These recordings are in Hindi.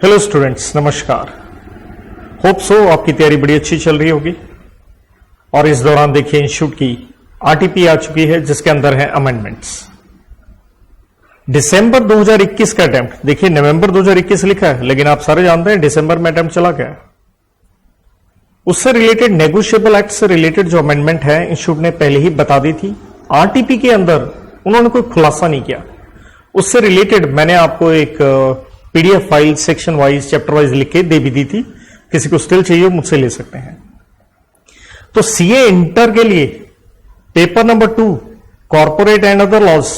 हेलो स्टूडेंट्स, नमस्कार। होप सो आपकी तैयारी बड़ी अच्छी चल रही होगी। और इस दौरान देखिए इंस्टीट्यूट की आरटीपी आ चुकी है जिसके अंदर है अमेंडमेंट्स। दिसंबर 2021 का अटेम्प्ट, देखिए नवंबर 2021 लिखा है लेकिन आप सारे जानते हैं दिसंबर में अटेम्प्ट चला गया। उससे रिलेटेड नेगोशिएबल एक्ट से रिलेटेड जो अमेंडमेंट है इंस्टीट्यूट ने पहले ही बता दी थी। आरटीपी के अंदर उन्होंने कोई खुलासा नहीं किया। उससे रिलेटेड मैंने आपको एक PDF file section wise chapter wise लिख के दे भी दी थी। किसी को स्टिल चाहिए मुझसे ले सकते हैं। तो सीए इंटर के लिए paper number 2 corporate and other laws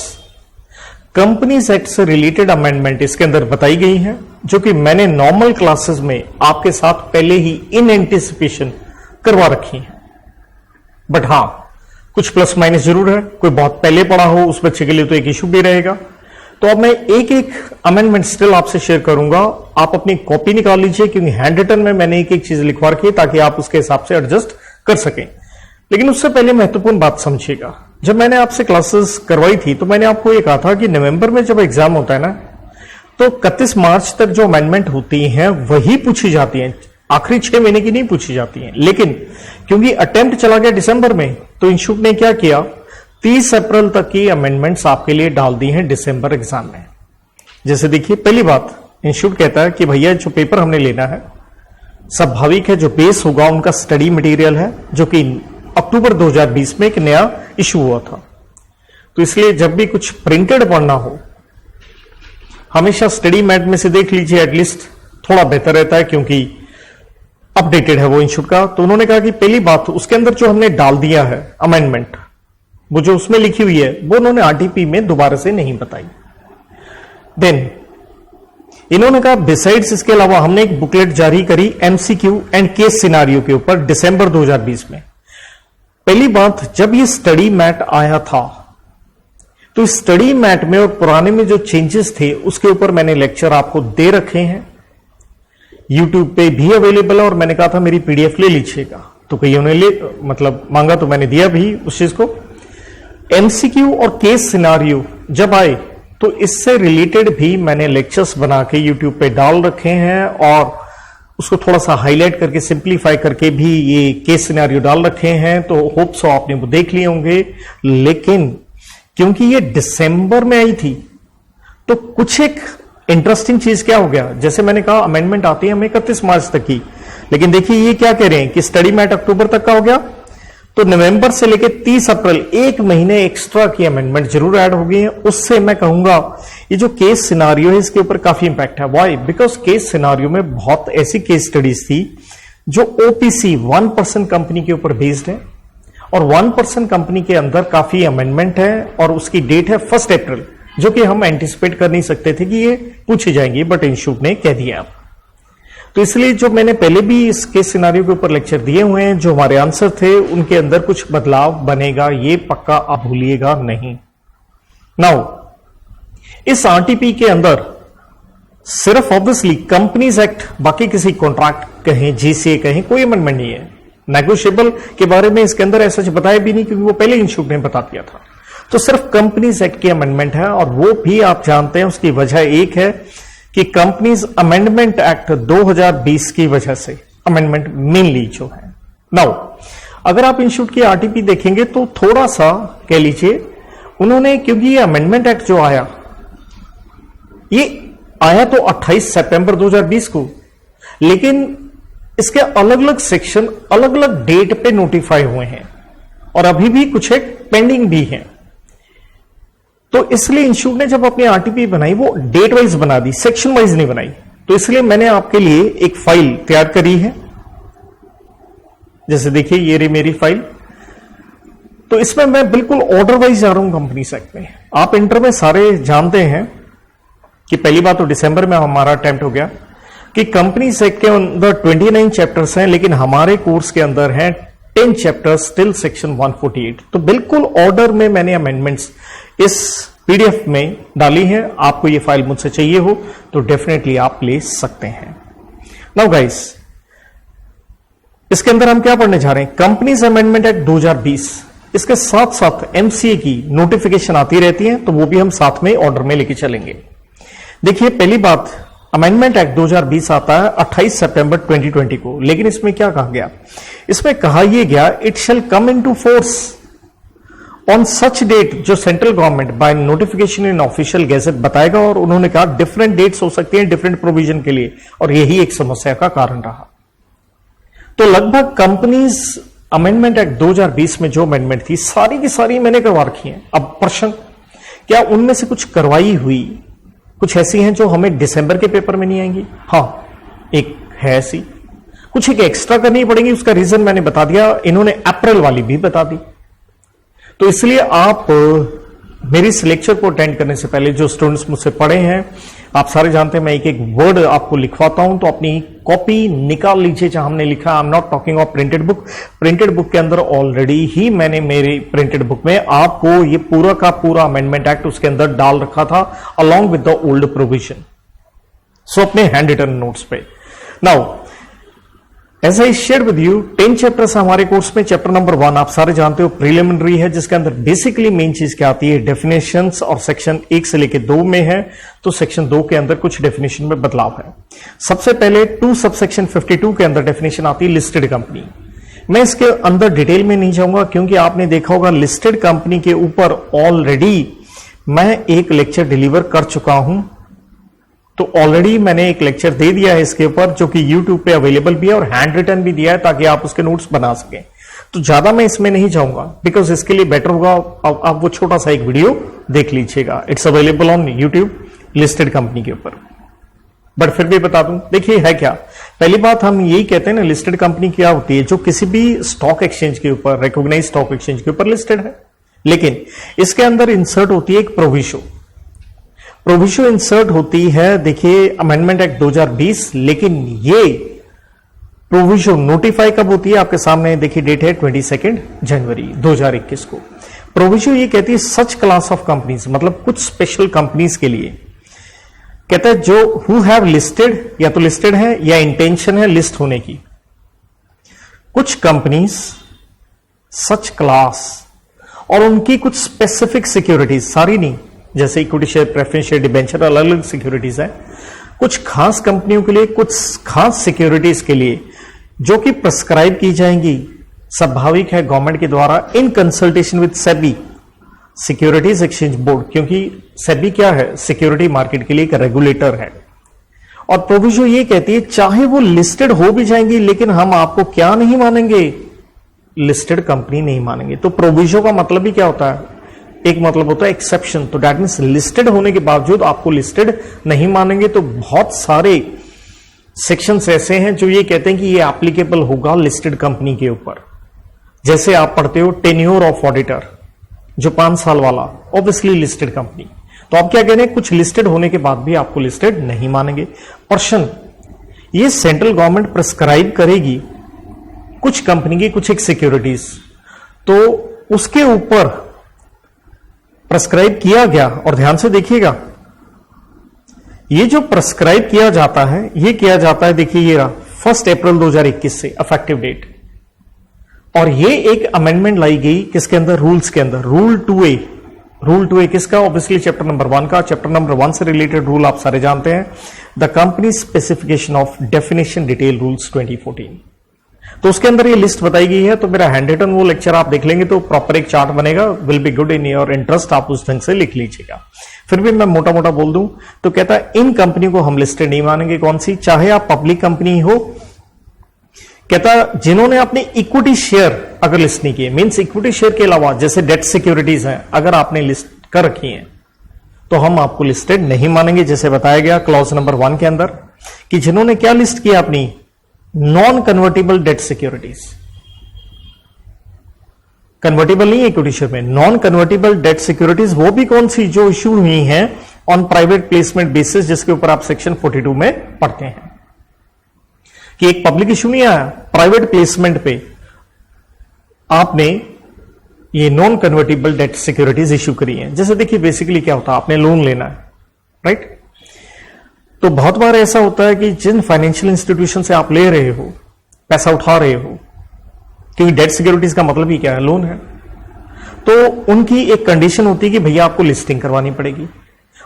companies act से रिलेटेड अमेंडमेंट इसके अंदर बताई गई है, जो कि मैंने नॉर्मल क्लासेस में आपके साथ पहले ही इन एंटिसिपेशन करवा रखी है। बट हां, कुछ प्लस माइनस जरूर है। कोई बहुत पहले पढ़ा हो उस बच्चे के लिए तो एक इश्यू भी रहेगा। तो अब मैं एक एक अमेंडमेंट स्टिल आपसे शेयर करूंगा। आप अपनी कॉपी निकाल लीजिए क्योंकि हैंड रिटन में मैंने एक एक चीज लिखवा रखी है ताकि आप उसके हिसाब से एडजस्ट कर सकें। लेकिन उससे पहले महत्वपूर्ण बात समझिएगा। जब मैंने आपसे क्लासेस करवाई थी तो मैंने आपको ये कहा था कि नवंबर में जब एग्जाम होता है ना, तो 31 मार्च तक जो अमेंडमेंट होती हैं वही पूछी जाती हैं, आखिरी 6 महीने की नहीं पूछी जाती हैं। लेकिन क्योंकि अटेम्प्ट चला गया दिसंबर में, तो इंस्टीट्यूट ने क्या किया, 30 अप्रैल तक की अमेंडमेंट्स आपके लिए डाल दी हैं दिसंबर एग्जाम में। जैसे देखिए, पहली बात इंस्टीट्यूट कहता है कि भैया जो पेपर हमने लेना है स्वाभाविक है, जो बेस होगा उनका स्टडी मटेरियल है, जो कि अक्टूबर 2020 में एक नया इशू हुआ था। तो इसलिए जब भी कुछ प्रिंटेड पढ़ना हो हमेशा स्टडी मैट में से देख लीजिए, एटलीस्ट थोड़ा बेहतर रहता है क्योंकि अपडेटेड है वो इंस्टीट्यूट का। तो उन्होंने कहा कि पहली बात उसके अंदर जो हमने डाल दिया है अमेंडमेंट, वो जो उसमें लिखी हुई है वो उन्होंने आरटीपी में दोबारा से नहीं बताई। देन इन्होंने कहा बिसाइड्स इसके अलावा हमने एक बुकलेट जारी करी एमसीक्यू एंड केस सिनारियो के ऊपर दिसंबर 2020 में। पहली बात, जब ये स्टडी मैट आया था तो स्टडी मैट में और पुराने में जो चेंजेस थे उसके ऊपर मैंने लेक्चर आपको दे रखे हैं, यूट्यूब पे भी अवेलेबल है। और मैंने कहा था मेरी पीडीएफ ले लीजिएगा, तो कईयों ने मतलब मांगा तो मैंने दिया भी उस चीज को। एमसीक्यू और केस सिनारियो जब आए तो इससे रिलेटेड भी मैंने लेक्चर्स बना के यूट्यूब पे डाल रखे हैं और उसको थोड़ा सा हाईलाइट करके सिंप्लीफाई करके भी ये केस सिनारियो डाल रखे हैं। तो होप सो आपने वो देख लिए होंगे। लेकिन क्योंकि ये दिसंबर में आई थी तो कुछ एक इंटरेस्टिंग चीज क्या हो गया, जैसे मैंने कहा अमेंडमेंट आती है हमें 31 मार्च तक की, लेकिन देखिए ये क्या कह रहे हैं कि स्टडी मैट अक्टूबर तक का हो गया, तो नवंबर से लेकर 30 अप्रैल एक महीने एक्स्ट्रा की अमेंडमेंट जरूर ऐड हो गई है। उससे मैं कहूंगा ये जो केस सिनारियो है इसके ऊपर काफी इंपैक्ट है। व्हाई? बिकॉज केस सिनारियो में बहुत ऐसी केस स्टडीज थी जो ओपीसी 1% कंपनी के ऊपर बेस्ड है और 1% कंपनी के अंदर काफी अमेंडमेंट है और उसकी डेट है 1 अप्रैल, जो कि हम एंटिसिपेट कर नहीं सकते थे कि ये पूछी जाएंगी, बट इंस्टीट्यूट ने कह दिया। तो इसलिए जो मैंने पहले भी इस केस सिनारियो के ऊपर लेक्चर दिए हुए हैं, जो हमारे आंसर थे उनके अंदर कुछ बदलाव बनेगा, ये पक्का आप भूलिएगा नहीं। नाउ इस आरटीपी के अंदर सिर्फ ऑब्वियसली कंपनीज एक्ट, बाकी किसी कॉन्ट्रैक्ट कहें, जीसीए कहें, कोई अमेंडमेंट नहीं है। नेगोशिएबल के बारे में इसके अंदर ऐसा बताया भी नहीं क्योंकि वो पहले इंस्टीट्यूट ने बता दिया था। तो सिर्फ कंपनीज एक्ट की अमेंडमेंट है और वो भी आप जानते हैं उसकी वजह एक है कि कंपनीज अमेंडमेंट एक्ट 2020 की वजह से अमेंडमेंट मेनली जो है। नाउ अगर आप इंस्टीट्यूट की आरटीपी देखेंगे तो थोड़ा सा कह लीजिए उन्होंने, क्योंकि ये अमेंडमेंट एक्ट जो आया ये आया तो 28 सितंबर 2020 को, लेकिन इसके अलग अलग सेक्शन अलग अलग डेट पे नोटिफाई हुए हैं और अभी भी कुछ एक पेंडिंग भी है। तो इसलिए इंस्टीट्यूट ने जब अपनी आरटीपी बनाई वो डेट वाइज बना दी, सेक्शन वाइज नहीं बनाई। तो इसलिए मैंने आपके लिए एक फाइल तैयार करी है, जैसे देखिए ये रही मेरी फाइल। तो इसमें मैं बिल्कुल ऑर्डर वाइज जा रहा हूं कंपनी सेक्ट में। आप इंटर में सारे जानते हैं कि पहली बात तो दिसंबर में हमारा अटेम्प्ट हो गया कि कंपनी सेक्ट के अंदर 29 चैप्टर्स हैं, लेकिन हमारे कोर्स के अंदर हैं 10 चैप्टर्स स्टिल सेक्शन 148। तो बिल्कुल ऑर्डर में मैंने अमेंडमेंट्स इस पीडीएफ में डाली है। आपको ये फाइल मुझसे चाहिए हो तो डेफिनेटली आप ले सकते हैं। नाउ गाइस, इसके अंदर हम क्या पढ़ने जा रहे हैं, कंपनीज अमेंडमेंट एक्ट 2020। इसके साथ साथ एमसीए की नोटिफिकेशन आती रहती है, तो वो भी हम साथ में ऑर्डर में लेके चलेंगे। देखिए पहली बात, अमेंडमेंट एक्ट 2020 आता है 28 सितंबर 2020 को, लेकिन इसमें क्या कहा गया? इसमें कहा यह गया it shall come into force on such date, जो central government by notification in official gazette बताएगा। और उन्होंने कहा डिफरेंट डेट्स हो सकती हैं डिफरेंट प्रोविजन के लिए, और यही एक समस्या का कारण रहा। तो लगभग कंपनीज अमेंडमेंट एक्ट 2020 में जो अमेंडमेंट थी सारी की सारी मैंने करवा रखी है। अब प्रश्न, क्या उनमें से कुछ करवाई हुई कुछ ऐसी हैं जो हमें दिसंबर के पेपर में नहीं आएंगी? हाँ, एक है ऐसी, कुछ एक एक्स्ट्रा करनी पड़ेगी। उसका रीजन मैंने बता दिया, इन्होंने अप्रैल वाली भी बता दी। तो इसलिए आप मेरी इस लेक्चर को अटेंड करने से पहले जो स्टूडेंट्स मुझसे पढ़े हैं, आप सारे जानते हैं मैं एक एक वर्ड आपको लिखवाता हूं, तो अपनी कॉपी निकाल लीजिए जहां हमने लिखा। I am not talking of printed book. Printed book के अंदर ऑलरेडी ही मैंने मेरी प्रिंटेड बुक में आपको ये पूरा का पूरा अमेंडमेंट एक्ट उसके अंदर डाल रखा था along with the old provision. So अपने हैंड रिटन नोट्स पे। Now as I share with you 10 chapters हमारे कोर्स में। चैप्टर नंबर 1 आप सारे जानते हो प्रिलिमिनरी है, जिसके अंदर बेसिकली मेन चीज क्या आती है? डेफिनेशंस। और सेक्शन 1 से लेकर 2 में है, तो सेक्शन 2 के अंदर कुछ डेफिनेशन में बदलाव है। सबसे पहले 2 सबसेक्शन 52 के अंदर डेफिनेशन आती है लिस्टेड कंपनी। मैं इसके अंदर डिटेल में नहीं जाऊंगा, क्योंकि आपने देखा होगा लिस्टेड कंपनी के ऊपर ऑलरेडी मैं एक लेक्चर डिलीवर कर चुका हूं। तो ऑलरेडी मैंने एक लेक्चर दे दिया है इसके ऊपर, जो कि YouTube पे अवेलेबल भी है और हैंड रिटन भी दिया है, ताकि आप उसके नोट्स बना सकें। तो ज्यादा मैं इसमें नहीं जाऊंगा, बिकॉज इसके लिए बेटर होगा आप वो छोटा सा एक वीडियो देख लीजिएगा। It's available on YouTube listed company के ऊपर। बट फिर भी बता दूं, देखिए है क्या। पहली बात हम यही कहते हैं ना, लिस्टेड कंपनी क्या होती है? जो किसी भी स्टॉक एक्सचेंज के ऊपर, रिकॉग्नाइज्ड स्टॉक एक्सचेंज के ऊपर लिस्टेड है, लेकिन इसके अंदर इंसर्ट होती है एक प्रोविजो। प्रोविजो इंसर्ट होती है, देखिए अमेंडमेंट एक्ट 2020, लेकिन ये प्रोविजो नोटिफाई कब होती है? आपके सामने देखिए डेट है 22 जनवरी 2021 को। प्रोविजो ये कहती है सच क्लास ऑफ कंपनीज, मतलब कुछ स्पेशल कंपनीज के लिए कहता है जो हु हैव लिस्टेड, या तो लिस्टेड है या इंटेंशन है लिस्ट होने की। कुछ कंपनीज सच क्लास और उनकी कुछ स्पेसिफिक सिक्योरिटीज, सारी नहीं, जैसे equity share, preference share, debenture, अलग अलग सिक्योरिटीज है। कुछ खास कंपनियों के लिए, कुछ खास सिक्योरिटीज के लिए, जो कि प्रिस्क्राइब की जाएंगी, स्वाभाविक है गवर्नमेंट के द्वारा in consultation with SEBI, securities exchange board, क्योंकि सेबी क्या है? सिक्योरिटी मार्केट के लिए एक रेगुलेटर है। और प्रोविजो ये कहती है चाहे वो लिस्टेड हो भी जाएंगी, लेकिन हम आपको क्या नहीं मानेंगे? लिस्टेड कंपनी नहीं मानेंगे। तो प्रोविजो का मतलब ही क्या होता है? एक मतलब होता है एक्सेप्शन। तो दैट मीन्स लिस्टेड होने के बावजूद आपको लिस्टेड नहीं मानेंगे। तो बहुत सारे सेक्शंस ऐसे हैं जो ये कहते हैं कि ये एप्लीकेबल होगा लिस्टेड कंपनी के ऊपर। जैसे आप पढ़ते हो टेन्योर ऑफ ऑडिटर, जो 5 साल वाला, ऑब्वियसली लिस्टेड कंपनी। तो आप क्या कह रहे हैं? कुछ लिस्टेड होने के बाद भी आपको लिस्टेड नहीं मानेंगे। प्रश्न, ये सेंट्रल गवर्नमेंट प्रिस्क्राइब करेगी कुछ कंपनी की कुछ एक सिक्योरिटीज, तो उसके ऊपर प्रिस्क्राइब किया गया, और ध्यान से देखिएगा, ये जो प्रिस्क्राइब किया जाता है, ये किया जाता है, देखिए ये 1 अप्रैल 2021 से इफेक्टिव डेट। और ये एक अमेंडमेंट लाई गई किसके अंदर? रूल्स के अंदर। Rule 2A। रूल 2A किसका? ऑब्वियसली चैप्टर नंबर 1 का। चैप्टर नंबर 1 से रिलेटेड रूल आप सारे जानते हैं, the company specification of definition detail rules 2014। तो उसके अंदर ये लिस्ट बताई गई है। तो मेरा हैंड रिटन वो लेक्चर आप देख लेंगे तो प्रॉपर एक चार्ट बनेगा, will be good in your interest, आप उस ढंग से लिख लीजिएगा। फिर भी मैं मोटा मोटा बोल दूं तो कहता है इन कंपनी को हम लिस्टेड नहीं मानेंगे। कौन सी? चाहे आप पब्लिक कंपनी हो, कहता जिन्होंने अपने इक्विटी शेयर अगर लिस्ट नहीं किए, मींस इक्विटी शेयर के अलावा जैसे डेट सिक्योरिटीज हैं, अगर आपने लिस्ट कर रखी हैं तो हम आपको लिस्टेड नहीं मानेंगे। जैसे बताया गया क्लॉज नंबर 1 के अंदर कि जिन्होंने क्या लिस्ट किया? अपनी non convertible debt securities. Convertible नहीं है इक्विटी शेयर में, नॉन कन्वर्टेबल डेट सिक्योरिटीज वो भी कौन सी? जो इश्यू हुई हैं ऑन प्राइवेट प्लेसमेंट बेसिस, जिसके ऊपर आप सेक्शन 42 में पढ़ते हैं कि एक पब्लिक इश्यू नहीं आया, प्राइवेट प्लेसमेंट पे आपने ये non convertible debt securities issue करी हैं। जैसे देखिए बेसिकली क्या होता है, आपने लोन लेना है, राइट? तो बहुत बार ऐसा होता है कि जिन फाइनेंशियल इंस्टीट्यूशन से आप ले रहे हो, पैसा उठा रहे हो, क्योंकि डेट सिक्योरिटीज का मतलब ही क्या है? लोन है। तो उनकी एक कंडीशन होती है कि भैया आपको लिस्टिंग करवानी पड़ेगी।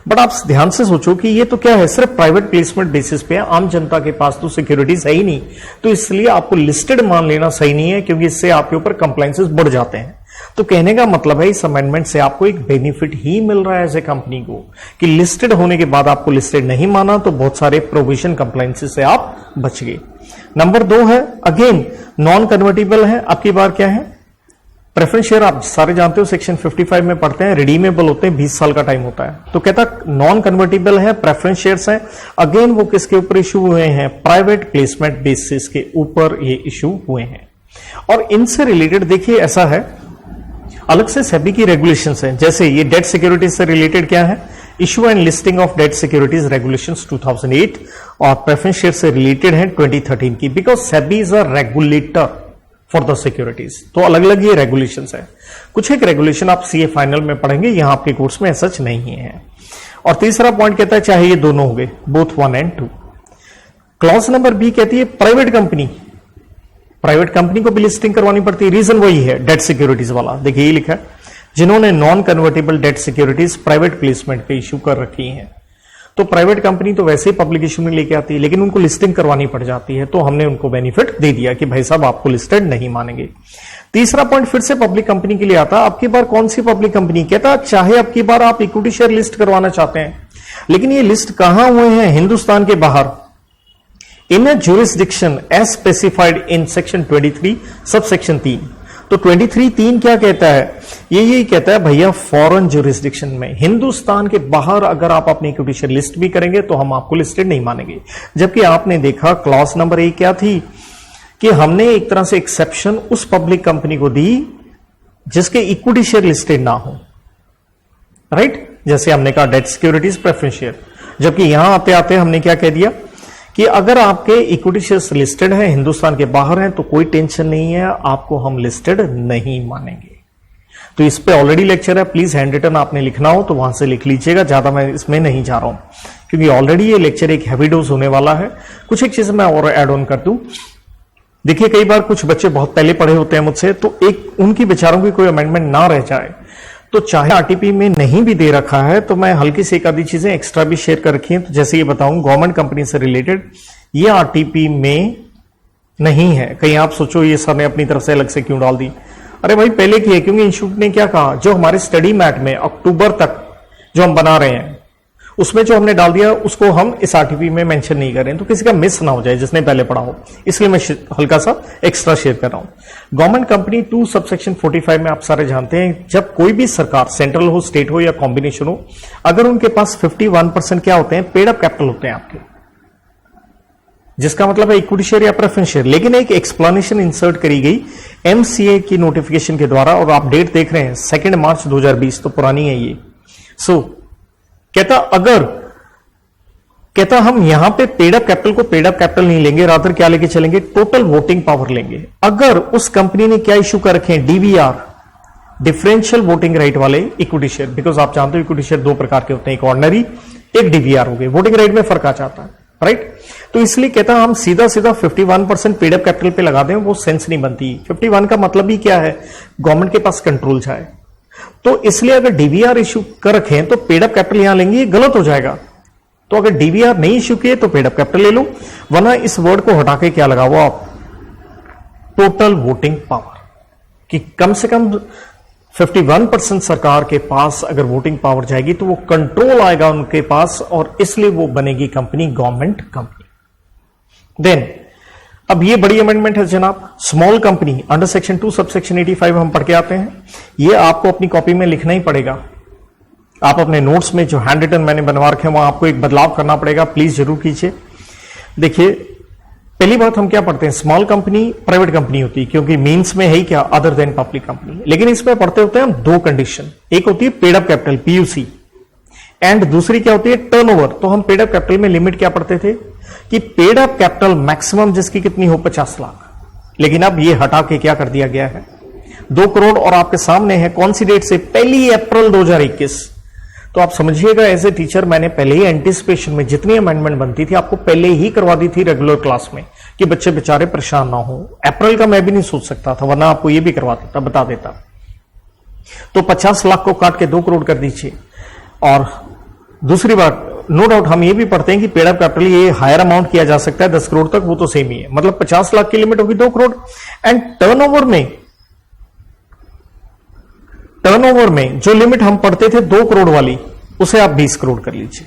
बट आप ध्यान से सोचो कि ये तो क्या है, सिर्फ प्राइवेट प्लेसमेंट बेसिस पे है, आम जनता के पास तो सिक्योरिटीज है ही नहीं, तो इसलिए आपको लिस्टेड मान लेना सही नहीं है, क्योंकि इससे आपके ऊपर कंप्लायंसेस बढ़ जाते हैं। तो कहने का मतलब है इस अमेंडमेंट से आपको एक बेनिफिट ही मिल रहा है एज ए कंपनी को, कि लिस्टेड होने के बाद आपको लिस्टेड नहीं माना तो बहुत सारे प्रोविजन कंप्लायंसेस से आप बच गए। नंबर 2 है, अगेन नॉन कन्वर्टेबल है। आपकी बार क्या है, प्रेफरेंस शेयर आप सारे जानते हो, सेक्शन 55 में पढ़ते हैं, रिडीमेबल होते हैं, 20 साल का टाइम होता है। तो कहता नॉन कन्वर्टेबल है, प्रेफरेंस शेयर्स हैं। अगेन वो किसके ऊपर इशू हुए हैं, प्राइवेट प्लेसमेंट बेसिस के ऊपर ये इशू हुए हैं। और इनसे रिलेटेड देखिए ऐसा है, अलग से सेबी की रेगुलेशंस हैं, जैसे ये डेट सिक्योरिटीज से रिलेटेड क्या है, issue and listing of debt securities regulations 2008, और प्रेफरेंस शेयर से रिलेटेड है 2013 की, because SEBI is a regulator for the securities. तो अलग अलग ये रेगुलेशंस है। कुछ एक रेगुलेशन आप सीए फाइनल में पढ़ेंगे, यहां आपके कोर्स में सच नहीं है। और तीसरा पॉइंट कहता है चाहे ये दोनों होंगे, both 1 and 2। Clause number B कहती है प्राइवेट कंपनी को भी लिस्टिंग करवानी पड़ती है। रीजन वही है, डेट सिक्योरिटीज वाला। देखिए ये लिखा है, जिन्होंने non convertible debt securities private placement पे इश्यू कर रखी हैं, तो प्राइवेट कंपनी तो वैसे ही पब्लिक इश्यू में लेके आती है, लेकिन उनको लिस्टिंग करवानी पड़ जाती है, तो हमने उनको बेनिफिट दे दिया कि भाई साहब आपको लिस्टेड नहीं मानेंगे। तीसरा पॉइंट फिर से पब्लिक कंपनी के लिए आता, अब की बार कौन सी पब्लिक कंपनी, कहता चाहे अब की बार आप इक्विटी शेयर लिस्ट करवाना चाहते हैं, लेकिन ये लिस्ट कहां हुए हैं, हिंदुस्तान के बाहर, इन अ jurisdiction as specified in section 23 subsection 3। तो 23(3) क्या कहता है, ये यही कहता है भैया फॉरेन ज्यूरिस्डिक्शन में, हिंदुस्तान के बाहर अगर आप अपनी इक्विटी शेयर लिस्ट भी करेंगे तो हम आपको लिस्टेड नहीं मानेंगे। जबकि आपने देखा क्लॉज नंबर 1 क्या थी, कि हमने एक तरह से एक्सेप्शन उस पब्लिक कंपनी को दी जिसके इक्विटी शेयर लिस्टेड ना हो, राइट। जैसे हमने कहा डेट सिक्योरिटीज, प्रेफरेंस शेयर। जबकि यहां आते आते हमने क्या कह दिया कि अगर आपके इक्विटी शेयर्स लिस्टेड है, हिंदुस्तान के बाहर हैं, तो कोई टेंशन नहीं है, आपको हम लिस्टेड नहीं मानेंगे। तो इस पे ऑलरेडी लेक्चर है, प्लीज हैंड रिटन आपने लिखना हो तो वहां से लिख लीजिएगा, ज्यादा मैं इसमें नहीं जा रहा हूं, क्योंकि ऑलरेडी ये लेक्चर एक हैवी डोज होने वाला है। कुछ एक चीज मैं और एड ऑन कर दूं। देखिए कई बार कुछ बच्चे बहुत पहले पढ़े होते हैं मुझसे, तो एक उनकी विचारों की कोई अमेंडमेंट ना रह जाए, तो चाहे आरटीपी में नहीं भी दे रखा है तो मैं हल्की से एक आधी चीजें एक्स्ट्रा भी शेयर कर रखी हैं। तो जैसे ये बताऊं, गवर्नमेंट कंपनी से रिलेटेड ये आरटीपी में नहीं है। कहीं आप सोचो ये सर ने अपनी तरफ से अलग से क्यों डाल दी, अरे भाई पहले की है, क्योंकि इंस्टीट्यूट ने क्या कहा, जो हमारे स्टडी मैट में अक्टूबर तक जो हम बना रहे हैं उसमें जो हमने डाल दिया उसको हम इस आरटीपी में मेंशन नहीं करें, तो किसी का मिस ना हो जाए जिसने पहले पढ़ा हो, इसलिए मैं हल्का सा एक्स्ट्रा शेयर कर रहा हूं। गवर्नमेंट कंपनी 2 सबसेक्शन 45 में आप सारे जानते हैं, जब कोई भी सरकार, सेंट्रल हो, स्टेट हो या कॉम्बिनेशन हो, अगर उनके पास 51% क्या होते हैं, पेड अप कैपिटल होते हैं आपके, जिसका मतलब है इक्विटी शेयर या प्रेफरेंस शेयर। लेकिन एक एक्सप्लेनेशन इंसर्ट करी गई एमसीए की नोटिफिकेशन के द्वारा, और आप डेट देख रहे हैं 2 मार्च 2020, तो पुरानी है ये। कहता हम यहां पे पेड अप कैपिटल को पेड अप कैपिटल नहीं लेंगे, रादर क्या लेके चलेंगे, टोटल वोटिंग पावर लेंगे। अगर उस कंपनी ने क्या इश्यू कर रखे हैं, डीवीआर, डिफरेंशियल वोटिंग राइट वाले इक्विटी शेयर, बिकॉज आप जानते हो इक्विटी शेयर 2 प्रकार के होते हैं, एक ऑर्डिनरी, एक डीवीआर हो गए, वोटिंग राइट में फर्क आ जाता है, राइट। तो इसलिए कहता हम सीधा 51% पेड अप कैपिटल पे लगा दें, वो सेंस नहीं बनती। 51 का मतलब ही क्या है, गवर्नमेंट के पास कंट्रोल जाए, तो इसलिए अगर डीवीआर इश्यू कर रखे हैं तो पेड अप कैपिटल यहां लेंगे, ये गलत हो जाएगा। तो अगर डीवीआर नहीं इश्यू किए तो पेड अप कैपिटल ले लो, वरना इस वर्ड को हटा के क्या लगाओ आप, टोटल वोटिंग पावर, कि कम से कम 51% सरकार के पास अगर वोटिंग पावर जाएगी तो वो कंट्रोल आएगा उनके पास, और इसलिए वो बनेगी कंपनी गवर्नमेंट कंपनी। देन अब ये बड़ी अमेंडमेंट है जनाब, small company under section 2 subsection 85 हम पढ़ के आते हैं, ये आपको अपनी कॉपी में लिखना ही पड़ेगा। आप अपने नोट्स में जो हैंड रिटन मैंने बनवा रखे हैं वहां आपको एक बदलाव करना पड़ेगा, प्लीज जरूर कीजिए। देखिए पहली बात हम क्या पढ़ते हैं, स्मॉल कंपनी प्राइवेट कंपनी होती है, क्योंकि मीन्स में है ही क्या, अदर देन पब्लिक कंपनी। लेकिन इसमें पढ़ते होते हैं हम 2 कंडीशन, एक होती है paid up capital PUC, and दूसरी क्या होती है, टर्नओवर। तो हम पेड अप कैपिटल में लिमिट क्या पढ़ते थे कि पेड अप कैपिटल मैक्सिमम जिसकी कितनी हो, 50 लाख। लेकिन अब ये हटा के क्या कर दिया गया है, 2 करोड़, और आपके सामने है कौन सी डेट से, 1 अप्रैल 2021। तो आप समझिएगा, एज ए टीचर मैंने पहले ही एंटिसिपेशन में जितनी अमेंडमेंट बनती थी आपको पहले ही करवा दी थी रेगुलर क्लास में, कि बच्चे बेचारे परेशान ना हो। अप्रैल का मैं भी नहीं सोच सकता था, वरना आपको ये भी करवा देता, बता देता। तो 50 लाख को काट के 2 करोड़ कर दीजिए, और दूसरी बात, नो डाउट हम ये भी पढ़ते हैं कि पेड अप कैपिटल ये हायर अमाउंट किया जा सकता है 10 करोड़ तक, वो तो सेम ही है, मतलब 50 लाख की लिमिट होगी 2 करोड़। एंड टर्नओवर में जो लिमिट हम पढ़ते थे 2 करोड़ वाली, उसे आप 20 करोड़ कर लीजिए।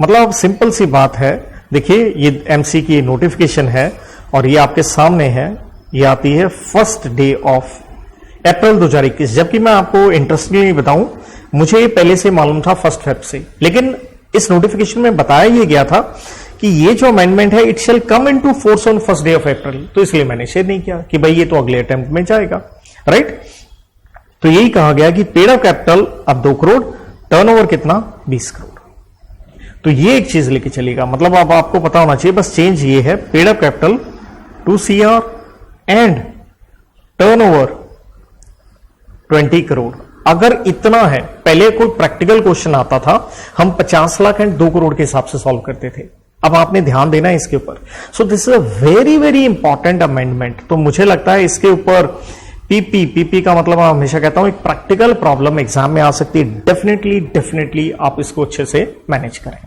मतलब सिंपल सी बात है, देखिए ये एमसी की नोटिफिकेशन है और ये आपके सामने है, ये आती है 1 डे ऑफ अप्रैल 2021। जबकि मैं आपको इंटरेस्टिंगली बताऊं, मुझे ये पहले से मालूम था 1 फेब से, लेकिन इस नोटिफिकेशन में बताया ये गया था कि ये जो अमेंडमेंट है it shall come into force on 1 day of April, तो इसलिए मैंने शेयर नहीं किया कि भाई ये तो अगले अटेम्प्ट में जाएगा, राइट। तो यही कहा गया कि पेड अप कैपिटल अब 2 करोड़, टर्नओवर कितना 20 करोड़। तो ये एक चीज लेके चलेगा, मतलब अब आपको पता होना चाहिए, बस चेंज ये है, paid up capital 2 CR and turnover 20 crore. अगर इतना है, पहले कोई प्रैक्टिकल क्वेश्चन आता था, हम 50 लाख एंड 2 करोड़ के हिसाब से सॉल्व करते थे। अब आपने ध्यान देना है इसके ऊपर। So this is a very very important amendment. तो मुझे लगता है इसके ऊपर पीपी का मतलब मैं हमेशा कहता हूं एक प्रैक्टिकल प्रॉब्लम एग्जाम में आ सकती है। डेफिनेटली आप इसको अच्छे से मैनेज करें।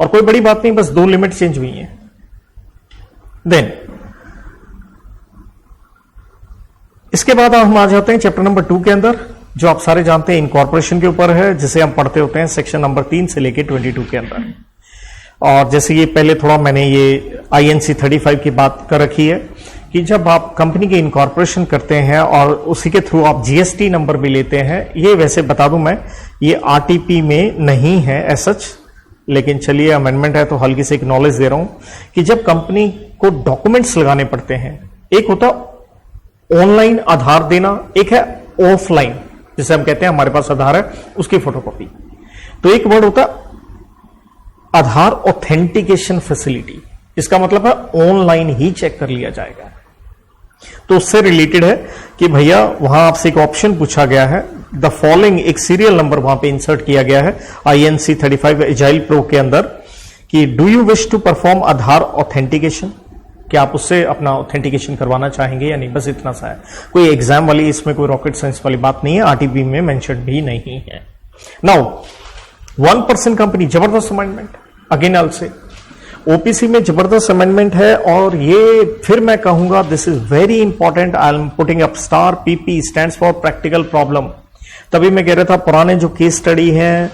और कोई बड़ी बात नहीं, बस 2 लिमिट चेंज हुई है। देन इसके बाद हम आ जाते हैं चैप्टर नंबर 2 के अंदर, जो आप सारे जानते हैं इनकॉर्पोरेशन के ऊपर है, जिसे हम पढ़ते होते हैं सेक्शन नंबर 3 से लेके 22 के अंदर। और जैसे ये पहले थोड़ा मैंने ये INC 35 की बात कर रखी है कि जब आप कंपनी के इनकॉर्पोरेशन करते हैं और उसी के थ्रू आप GST नंबर भी लेते हैं, ये वैसे बता दूं मैं, ये RTP में नहीं है एज सच, लेकिन चलिए अमेंडमेंट है तो हल्की से एक नॉलेज दे रहा हूं कि जब कंपनी को डॉक्यूमेंट्स लगाने पड़ते हैं, एक होता ऑनलाइन आधार देना, एक है ऑफलाइन, जिसे हम कहते हैं हमारे पास आधार है उसकी फोटोकॉपी। तो एक वर्ड होता आधार ऑथेंटिकेशन फैसिलिटी, इसका मतलब है ऑनलाइन ही चेक कर लिया जाएगा। तो उससे रिलेटेड है कि भैया वहां आपसे एक ऑप्शन पूछा गया है, द फॉलोइंग, एक सीरियल नंबर वहां पे इंसर्ट किया गया है INC 35 एजाइल प्रो के अंदर कि do you wish to perform Aadhaar authentication, क्या आप उससे अपना ऑथेंटिकेशन करवाना चाहेंगे या नहीं, बस इतना सा है। कोई एग्जाम वाली इसमें कोई रॉकेट साइंस वाली बात नहीं है, RTP में मेंशन भी नहीं है। नाउ 1% कंपनी, जबरदस्त अमेंडमेंट अगेन ऑल से OPC में जबरदस्त अमेंडमेंट है। और ये फिर मैं कहूंगा this is very important, I am putting up star, PP stands for practical problem. तभी मैं कह रहा था पुराने जो केस स्टडी है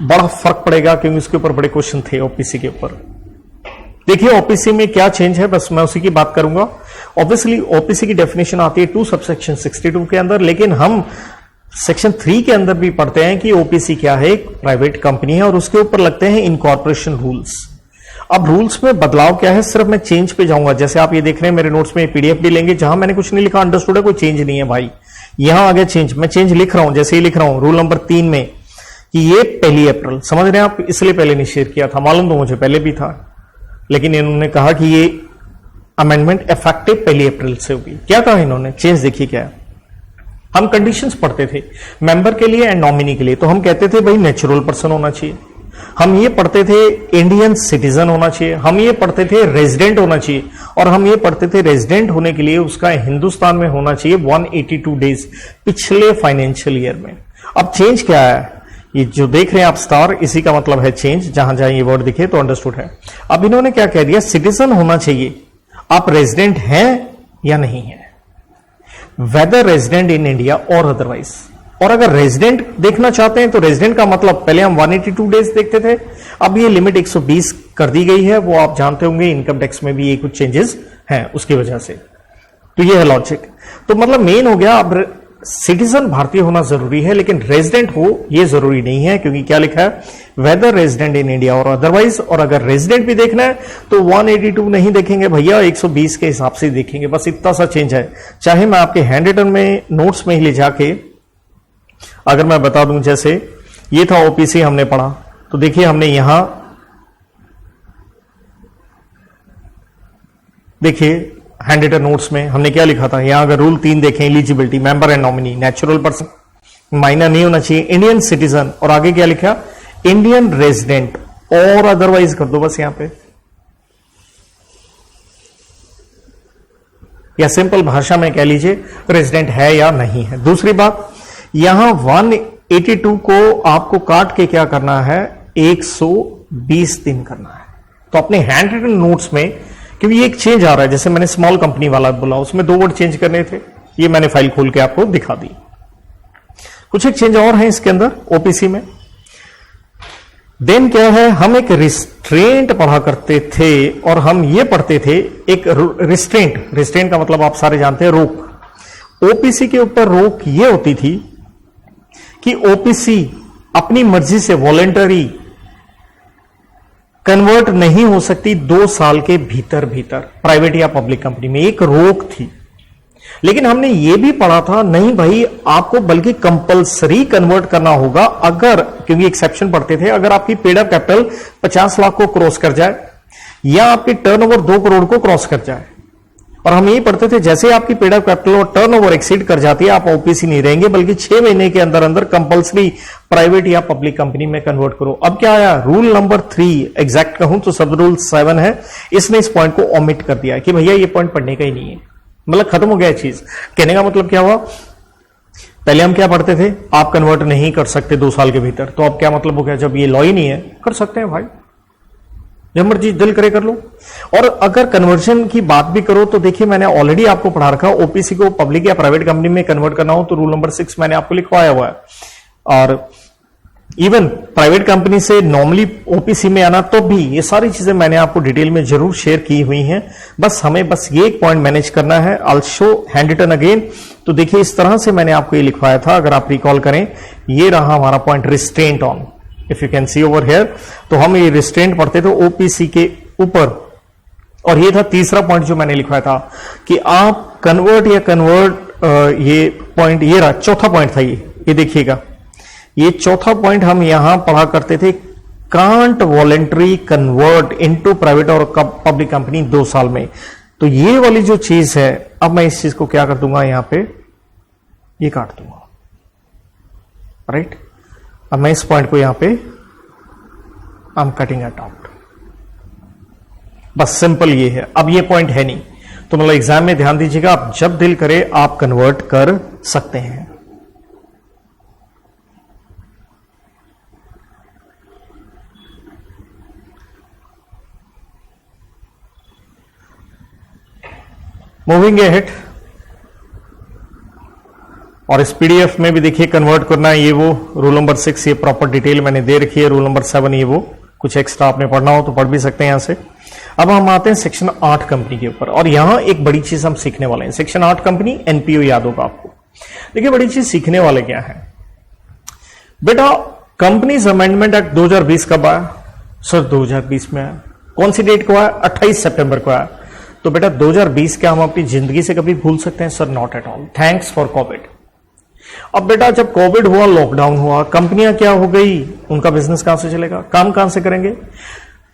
बड़ा फर्क पड़ेगा, क्योंकि उसके ऊपर बड़े क्वेश्चन थे OPC के ऊपर। देखिए OPC में क्या चेंज है, बस मैं उसी की बात करूंगा। ऑब्वियसली OPC की डेफिनेशन आती है 2 सबसेक्शन 62 के अंदर, लेकिन हम सेक्शन 3 के अंदर भी पढ़ते हैं कि OPC क्या है, एक प्राइवेट कंपनी है और उसके ऊपर लगते हैं इनकॉर्पोरेशन रूल्स। अब रूल्स में बदलाव क्या है, सिर्फ मैं चेंज पे जाऊंगा। जैसे आप ये देख रहे हैं मेरे नोट्स में PDF भी लेंगे, जहां मैंने कुछ नहीं लिखा अंडरस्टूड है, कोई चेंज नहीं है भाई। यहां आगे चेंज, मैं चेंज लिख रहा हूं, जैसे ही लिख रहा हूं रूल नंबर 3 में कि ये 1 अप्रैल, समझ रहे हैं आप, इसलिए पहले नहीं शेयर किया था, मालूम तो मुझे पहले भी था, लेकिन इन्होंने कहा कि ये अमेंडमेंट इफेक्टिव 1 अप्रैल से होगी। क्या कहा इन्होंने, चेंज देखिए क्या है। हम कंडीशंस पढ़ते थे मेंबर के लिए एंड नॉमिनी के लिए, तो हम कहते थे भाई नेचुरल पर्सन होना चाहिए, हम ये पढ़ते थे इंडियन सिटीजन होना चाहिए, हम ये पढ़ते थे रेजिडेंट होना चाहिए, और हम ये पढ़ते थे रेजिडेंट होने के लिए उसका हिंदुस्तान में होना चाहिए 182 डेज पिछले फाइनेंशियल ईयर में। अब चेंज क्या है, ये जो देख रहे हैं आप स्टार, इसी का मतलब है चेंज, जहां जहां ये वर्ड दिखे तो अंडरस्टूड है। अब इन्होंने क्या कह दिया, सिटीजन होना चाहिए, आप रेजिडेंट हैं या नहीं है, वेदर रेजिडेंट इन इंडिया और अदरवाइज। और अगर रेजिडेंट देखना चाहते हैं तो रेजिडेंट का मतलब पहले हम 182 डेज देखते थे, अब ये लिमिट 120 कर दी गई है। वो आप जानते होंगे इनकम टैक्स में भी ये कुछ चेंजेस हैं उसकी वजह से। तो ये है लॉजिक। तो मतलब मेन हो गया, अब सिटीजन भारतीय होना जरूरी है, लेकिन रेजिडेंट हो ये जरूरी नहीं है, क्योंकि क्या लिखा है, वेदर रेजिडेंट इन इंडिया और अदरवाइज। और अगर रेजिडेंट भी देखना है तो 182 नहीं देखेंगे भैया, 120 के हिसाब से देखेंगे, बस इतना सा चेंज है। चाहे मैं आपके हैंड रिटन में नोट्स में ही ले जाके अगर मैं बता दूं, जैसे ये था OPC हमने पढ़ा, तो देखिए हमने यहां देखिए हैंड रिटन नोट्स में हमने क्या लिखा था, यहां अगर रूल 3 देखें, eligibility, member and nominee, natural person, minor नहीं होना चाहिए, इंडियन सिटीजन, और आगे क्या लिखा, इंडियन रेजिडेंट और अदरवाइज कर दो बस यहां पे, या सिंपल भाषा में कह लीजिए रेजिडेंट है या नहीं है। दूसरी बात, यहां 82 को आपको काट के क्या करना है, 120 दिन करना है। तो अपने हैंड रिटन नोट्स में, क्योंकि एक चेंज आ रहा है, जैसे मैंने स्मॉल कंपनी वाला बोला, उसमें 2 वर्ड चेंज करने थे, ये मैंने फाइल खोल के आपको दिखा दी। कुछ एक चेंज और है इसके अंदर ओपीसी में। देन क्या है, हम एक रिस्ट्रेंट पढ़ा करते थे और हम ये पढ़ते थे एक रिस्ट्रेंट का मतलब आप सारे जानते हैं, रोक। ओपीसी के ऊपर रोक ये होती थी कि ओपीसी अपनी मर्जी से वॉलेंटरी कन्वर्ट नहीं हो सकती 2 साल के भीतर प्राइवेट या पब्लिक कंपनी में, एक रोक थी। लेकिन हमने यह भी पढ़ा था, नहीं भाई आपको बल्कि कंपलसरी कन्वर्ट करना होगा, अगर, क्योंकि एक्सेप्शन पढ़ते थे, अगर आपकी पेड अप कैपिटल 50 लाख को क्रॉस कर जाए या आपकी टर्नओवर 2 करोड़ को क्रॉस कर जाए। और हम यही पढ़ते थे, जैसे आपकी पेड अप कैपिटल और टर्नओवर एक्सीड कर जाती है, आप ओपीसी नहीं रहेंगे, बल्कि 6 महीने के अंदर अंदर कंपलसरी प्राइवेट या पब्लिक कंपनी में कन्वर्ट करो। अब क्या आया, रूल नंबर 3, एग्जैक्ट कहूं तो सब रूल 7 है, इसने इस पॉइंट को ओमिट कर दिया कि भैया ये पॉइंट पढ़ने का ही नहीं है, मतलब खत्म हो गया चीज। कहने का मतलब क्या हुआ, पहले हम क्या पढ़ते थे, आप कन्वर्ट नहीं कर सकते 2 साल के भीतर, तो अब क्या मतलब हो गया, जब ये लॉ ही नहीं है, कर सकते हैं भाई, जब मर्जी दिल करे कर लो। और अगर कन्वर्जन की बात भी करो तो देखिए, मैंने ऑलरेडी आपको पढ़ा रखा, ओपीसी को पब्लिक या प्राइवेट कंपनी में कन्वर्ट करना हो तो रूल नंबर 6 मैंने आपको लिखवाया हुआ है। और इवन प्राइवेट कंपनी से नॉर्मली ओपीसी में आना, तो भी ये सारी चीजें मैंने आपको डिटेल में जरूर शेयर की हुई हैं। बस हमें बस ये एक पॉइंट मैनेज करना है। I will show hand written again. तो देखिए इस तरह से मैंने आपको ये लिखवाया था, अगर आप रिकॉल करें, ये रहा हमारा point, restraint on, if you can see over here. तो हम ये रिस्ट्रेंट पढ़ते थे ओपीसी के ऊपर, और ये था तीसरा पॉइंट जो मैंने लिखवाया था कि आप कन्वर्ट या कन्वर्ट, ये पॉइंट ये रहा, चौथा पॉइंट था ये देखिएगा, ये चौथा पॉइंट हम यहां पढ़ा करते थे, can't voluntary convert into private और पब्लिक कंपनी 2 साल में। तो ये वाली जो चीज है, अब मैं इस चीज को क्या कर दूंगा, यहां पे ये काट दूंगा, राइट। अब मैं इस पॉइंट को यहां पे I am cutting it out, बस सिंपल ये है। अब ये पॉइंट है नहीं, तो मतलब एग्जाम में ध्यान दीजिएगा, आप जब दिल करे आप कन्वर्ट कर सकते हैं। मूविंग अहेड, और इस पीडीएफ में भी देखिए कन्वर्ट करना है, ये वो रूल नंबर 6 ये प्रॉपर डिटेल मैंने दे रखी है, रूल नंबर 7 ये वो, कुछ एक्स्ट्रा आपने पढ़ना हो तो पढ़ भी सकते हैं यहां से। अब हम आते हैं सेक्शन 8 कंपनी के ऊपर, और यहां एक बड़ी चीज हम सीखने वाले हैं। सेक्शन 8 कंपनी, एनपीओ याद होगा आपको। देखिए बड़ी चीज सीखने वाले क्या है बेटा, कंपनीज अमेंडमेंट एक्ट 2020 कब आया सर? 2020 में आया। कौन सी डेट को आया? 28 सितंबर को आया। तो बेटा 2020 क्या हम अपनी जिंदगी से कभी भूल सकते हैं? Sir not at all, thanks for Covid. अब बेटा जब कोविड हुआ, लॉकडाउन हुआ, कंपनियां क्या हो गई, उनका बिजनेस कहां से चलेगा, काम कहां से करेंगे?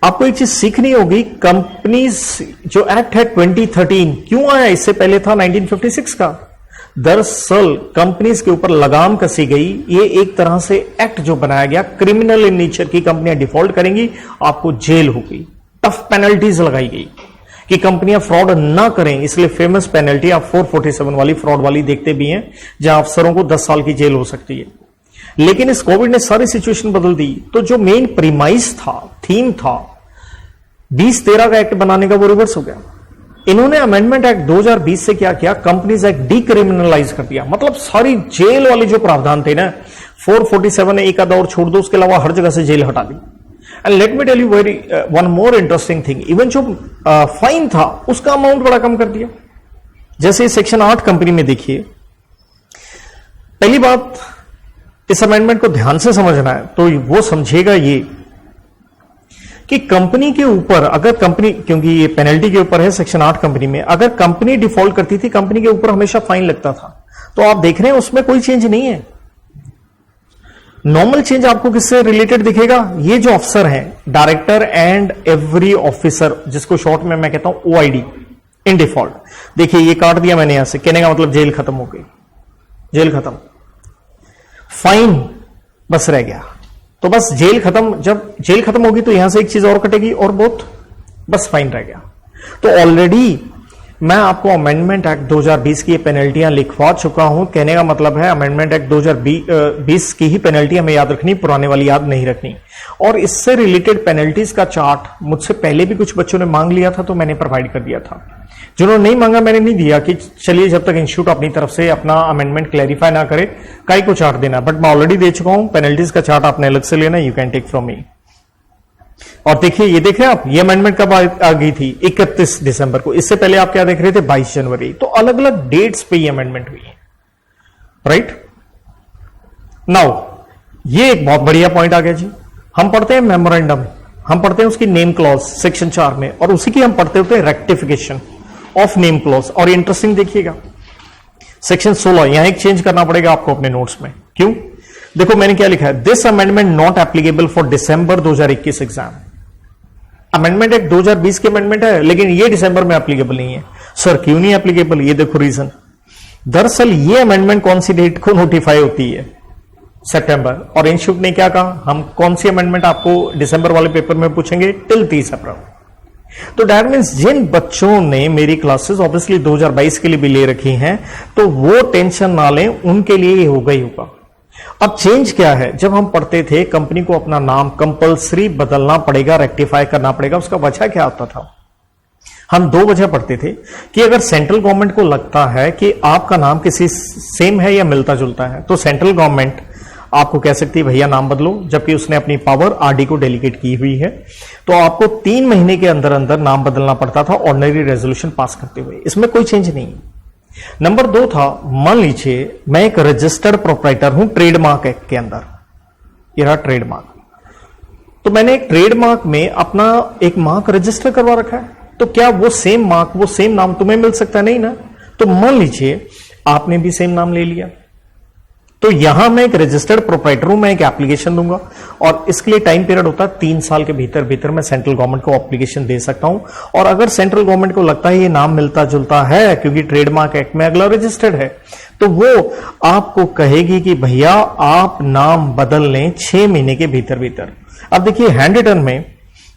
आपको एक चीज सीखनी होगी, कंपनीज जो एक्ट है 2013 क्यों आया? इससे पहले था 1956 का। दरअसल कंपनीज के ऊपर लगाम कसी गई, ये एक तरह से एक्ट जो बनाया गया क्रिमिनल इन नेचर की, कंपनियां डिफॉल्ट करेंगी, आपको जेल होगी, टफ पेनल्टीज लगाई गई कि कंपनियां फ्रॉड ना करें। इसलिए फेमस पेनल्टी आप 447 वाली फ्रॉड वाली देखते भी हैं, जहां अफसरों को 10 साल की जेल हो सकती है। लेकिन इस कोविड ने सारी सिचुएशन बदल दी। तो जो मेन प्रीमाइस था, थीम था 2013 का एक्ट बनाने का, वो रिवर्स हो गया। इन्होंने अमेंडमेंट एक्ट 2020 से क्या किया, कंपनीज एक्ट डीक्रिमिनलाइज कर दिया। मतलब सारी जेल वाले जो प्रावधान थे ना, 447 एक आधा और छोड़ दो, उसके अलावा हर जगह से जेल हटा दी। And let me tell you very one more interesting thing, even जो फाइन था उसका अमाउंट बड़ा कम कर दिया। जैसे सेक्शन 8 कंपनी में देखिए, पहली बात इस अमेंडमेंट को ध्यान से समझना है तो वो समझेगा ये कि कंपनी के ऊपर अगर कंपनी, क्योंकि ये पेनल्टी के ऊपर है सेक्शन 8 कंपनी में, अगर कंपनी डिफॉल्ट करती थी कंपनी के ऊपर हमेशा फाइन लगता था। तो आप देख रहे हैं उसमें कोई चेंज नहीं है। नॉर्मल चेंज आपको किससे रिलेटेड दिखेगा? ये जो अफसर हैं, डायरेक्टर एंड एवरी ऑफिसर, जिसको शॉर्ट में मैं कहता हूं ओआईडी, इन डिफॉल्ट। देखिए ये काट दिया मैंने यहां से, कहने का मतलब जेल खत्म हो गई, जेल खत्म, फाइन बस रह गया। तो बस जेल खत्म, जब जेल खत्म होगी तो यहां से एक चीज और कटेगी और बहुत, बस फाइन रह गया। तो ऑलरेडी मैं आपको अमेंडमेंट एक्ट 2020 की पेनल्टियां लिखवा चुका हूं। कहने का मतलब है अमेंडमेंट एक्ट 2020 की ही पेनल्टी हमें याद रखनी, पुराने वाली याद नहीं रखनी। और इससे रिलेटेड पेनल्टीज का चार्ट मुझसे पहले भी कुछ बच्चों ने मांग लिया था, तो मैंने प्रोवाइड कर दिया था। जिन्होंने नहीं मांगा मैंने नहीं दिया कि चलिए जब तक इंस्टीट्यूट अपनी तरफ से अपना अमेंडमेंट क्लैरिफाई ना करे काई को चार्ट देना, बट मैं ऑलरेडी दे चुका हूं। पेनल्टीज का चार्ट आपने अलग से लेना, you can take from me. और देखिए, ये देख रहे हैं आप, ये अमेंडमेंट कब आ गई थी? 31 दिसंबर को। इससे पहले आप क्या देख रहे थे? 22 जनवरी। तो अलग अलग डेट्स पे ये अमेंडमेंट हुई है, राइट। नाउ ये एक बहुत बढ़िया पॉइंट आ गया जी। हम पढ़ते हैं मेमोरेंडम, हम पढ़ते हैं उसकी नेम क्लॉज सेक्शन 4 में, और उसी की हम पढ़ते होते हैं रेक्टिफिकेशन ऑफ नेम क्लॉज। और इंटरेस्टिंग देखिएगा, सेक्शन 16 यहां एक चेंज करना पड़ेगा आपको अपने नोट्स में। क्यों? देखो मैंने क्या लिखा है, this amendment not applicable for December 2021 exam. Amendment एक 2020 की अमेंडमेंट है, लेकिन ये दिसंबर में एप्लीकेबल नहीं है। सर क्यों नहीं एप्लीकेबल? ये देखो रीजन। दरअसल ये अमेंडमेंट कौन सी डेट को नोटिफाई होती है? सितंबर। और इंस्टीट्यूट ने क्या कहा, हम कौन सी अमेंडमेंट आपको दिसंबर वाले पेपर में पूछेंगे? टिल 30 अप्रैल। तो दैट मीन्स जिन बच्चों ने मेरी क्लासेस ऑब्वियसली 2022 के लिए भी ले रखी हैं, तो वो टेंशन ना लें, उनके लिए ये होगा ही होगा। अब चेंज क्या है? जब हम पढ़ते थे कंपनी को अपना नाम कंपलसरी बदलना पड़ेगा, रेक्टिफाई करना पड़ेगा। उसका वजह क्या आता था? हम दो वजह पढ़ते थे कि अगर सेंट्रल गवर्नमेंट को लगता है कि आपका नाम किसी सेम है या मिलता जुलता है, तो सेंट्रल गवर्नमेंट आपको कह सकती है भैया नाम बदलो, जबकि उसने अपनी पावर आरडी को डेलीगेट की हुई है। तो आपको 3 महीने के अंदर अंदर नाम बदलना पड़ता था ऑर्डिनरी रेजोल्यूशन पास करते हुए। इसमें कोई चेंज नहीं। नंबर 2 था, मान लीजिए मैं एक रजिस्टर्ड प्रोप्राइटर हूं ट्रेडमार्क एक्ट के अंदर, ये रहा ट्रेडमार्क। तो मैंने एक ट्रेडमार्क में अपना एक मार्क रजिस्टर करवा रखा है, तो क्या वो सेम मार्क, वो सेम नाम तुम्हें मिल सकता नहीं ना? तो मान लीजिए आपने भी सेम नाम ले लिया, तो यहां मैं एक रजिस्टर्ड प्रोप्राइटर हूं, मैं एक एप्लीकेशन दूंगा, और इसके लिए टाइम पीरियड होता है 3 साल के भीतर भीतर मैं सेंट्रल गवर्नमेंट को एप्लीकेशन दे सकता हूं। और अगर सेंट्रल गवर्नमेंट को लगता है ये नाम मिलता जुलता है, क्योंकि ट्रेडमार्क एक्ट में अगला रजिस्टर्ड है, तो वो आपको कहेगी कि भैया आप नाम बदल लें 6 महीने के भीतर भीतर। अब देखिए हैंड रिटन में